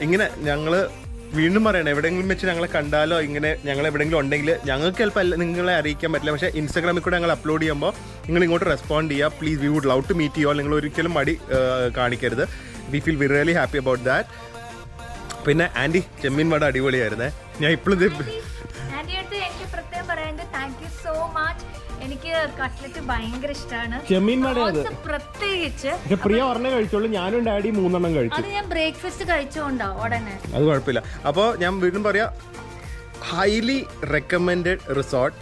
ഇങ്ങനെ ഞങ്ങള് വീണ്ടും പറയണം, എവിടെയെങ്കിലും വെച്ച് ഞങ്ങളെ കണ്ടാലോ ഇങ്ങനെ ഞങ്ങൾ എവിടെയെങ്കിലും ഉണ്ടെങ്കിൽ ഞങ്ങൾക്ക് ചിലപ്പോൾ നിങ്ങളെ അറിയിക്കാൻ പറ്റില്ല. പക്ഷേ ഇൻസ്റ്റാഗ്രാമിൽ കൂടെ ഞങ്ങൾ അപ്ലോഡ് ചെയ്യുമ്പോൾ നിങ്ങൾ ഇങ്ങോട്ട് റെസ്പോണ്ട് ചെയ്യുക. Please, we would love to meet you all. നിങ്ങൾ ഒരിക്കലും മടി കാണിക്കരുത്. We feel really happy about that. പിന്നെ ആൻറ്റി ചെമ്മീൻ വട അടിപൊളിയായിരുന്നേ. ഞാൻ ഇപ്പോഴും എനിക്ക് പ്രത്യേകം പറയാനുണ്ട്. Thank you so much. എനിക്ക് കട്ട്ലറ്റ് ഭയങ്കര ഇഷ്ടമാണ്. ചെമ്മീൻ വട പ്രത്യേകിച്ച് പ്രിയ ഒരെണ്ണം കഴിച്ചോളൂ. ഞാനും ഡാഡി 3 എണ്ണം കഴിച്ചു. അത് ഞാൻ ബ്രേക്ക്ഫാസ്റ്റ് കഴിച്ചോണ്ടോ ഉടനെ. അത് കുഴപ്പമില്ല. അപ്പോൾ ഞാൻ വീണ്ടും പറയാം, ഹൈലി റെക്കമെൻഡഡ് റിസോർട്ട്.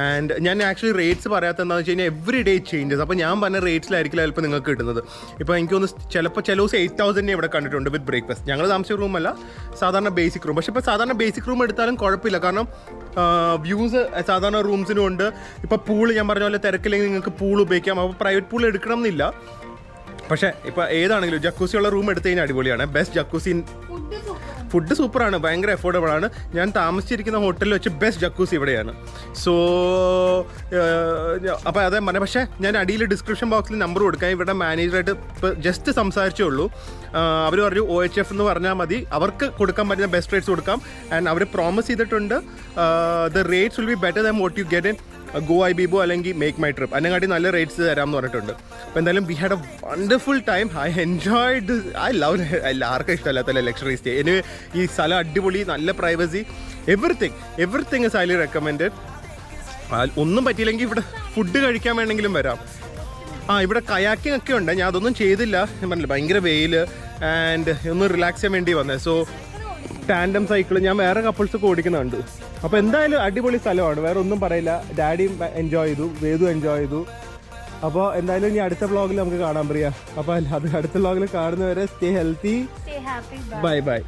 ആൻഡ് ഞാൻ ആക്ച്വലി റേറ്റ്സ് പറയാത്ത എന്താണെന്ന് വെച്ച് കഴിഞ്ഞാൽ എവറി ഡേ ചേഞ്ചസ്. അപ്പോൾ ഞാൻ പറഞ്ഞ റേറ്റ്സിലായിരിക്കില്ല ചിലപ്പോൾ നിങ്ങൾക്ക് കിട്ടുന്നത്. ഇപ്പോൾ എനിക്ക് തോന്നുന്നു ചിലപ്പോൾ ചില ദിവസം 8,000 ഇവിടെ കണ്ടിട്ടുണ്ട് വിത്ത് ബ്രേക്ക്ഫാസ്റ്റ്. ഞങ്ങൾ താമസിച്ച റൂമല്ല, സാധാരണ ബേസിക് റൂം. പക്ഷേ ഇപ്പോൾ സാധാരണ ബേസിക് റൂം എടുത്താലും കുഴപ്പമില്ല. കാരണം വ്യൂസ് സാധാരണ റൂംസിനും ഉണ്ട്. ഇപ്പോൾ പൂള് ഞാൻ പറഞ്ഞ പോലെ തിരക്കില്ലെങ്കിൽ നിങ്ങൾക്ക് പൂൾ ഉപയോഗിക്കാം. അപ്പോൾ പ്രൈവറ്റ് പൂൾ എടുക്കണം എന്നില്ല. പക്ഷേ ഇപ്പോൾ ഏതാണെങ്കിലും ജക്കൂസിയുള്ള റൂം എടുത്തു കഴിഞ്ഞാൽ അടിപൊളിയാണ്. Best jacuzzi. ഫുഡ് സൂപ്പറാണ്, ഭയങ്കര അഫോർഡബിൾ ആണ്. ഞാൻ താമസിച്ചിരിക്കുന്ന ഹോട്ടലിൽ വെച്ച് ബെസ്റ്റ് ജക്കൂസി ഇവിടെയാണ്. സോ അപ്പോൾ അതേ പറഞ്ഞ. പക്ഷേ ഞാൻ അടിയിൽ ഡിസ്ക്രിപ്ഷൻ ബോക്സിൽ നമ്പർ കൊടുക്കാം. ഇവിടെ മാനേജറായിട്ട് ഇപ്പോൾ ജസ്റ്റ് സംസാരിച്ചേ ഉള്ളൂ. അവർ പറഞ്ഞു OHF എന്ന് പറഞ്ഞാൽ മതി, അവർക്ക് കൊടുക്കാൻ പറ്റുന്ന ബെസ്റ്റ് റേറ്റ്സ് കൊടുക്കാം. ആൻഡ് അവർ പ്രോമിസ് ചെയ്തിട്ടുണ്ട് the rates will be better than what you get in Goibibo അല്ലെങ്കിൽ മേക്ക് മൈ ട്രിപ്പ്. അതിനെക്കാട്ടി നല്ല റേറ്റ്സ് തരാമെന്ന് പറഞ്ഞിട്ടുണ്ട്. അപ്പോൾ എന്തായാലും we had A wonderful time. I enjoyed. I love. ആർക്കും ഇഷ്ടമല്ലാത്തല്ലേ ലക്ഷറി സ്റ്റേ. ഇനി ഈ സ്ഥലം അടിപൊളി, നല്ല privacy, everything is highly recommended. ഒന്നും പറ്റിയില്ലെങ്കിൽ ഇവിടെ ഫുഡ് കഴിക്കാൻ വേണമെങ്കിലും വരാം. ഇവിടെ കയാക്കിംഗ് ഒക്കെ ഉണ്ട്. ഞാൻ അതൊന്നും ചെയ്തില്ല. ഞാൻ പറഞ്ഞില്ല, ഭയങ്കര വെയിൽ ആൻഡ് ഒന്ന് റിലാക്സ് ചെയ്യാൻ വേണ്ടി വന്നത്. സോ ടാൻഡം സൈക്കിൾ ഞാൻ വേറെ കപ്പിൾസൊക്കെ ഓടിക്കുന്നുണ്ട്. അപ്പോൾ എന്തായാലും അടിപൊളി സ്ഥലമാണ്, വേറെ ഒന്നും പറയില്ല. ഡാഡിയും എൻജോയ് ചെയ്തു, വേദു എൻജോയ് ചെയ്തു. അപ്പോൾ എന്തായാലും ഇനി അടുത്ത വ്ളോഗിൽ നമുക്ക് കാണാൻ പറയാം. അപ്പോൾ അത് അടുത്ത വ്ളോഗിൽ കാണുന്നവരെ സ്റ്റേ ഹെൽത്തി, ബൈ ബൈ.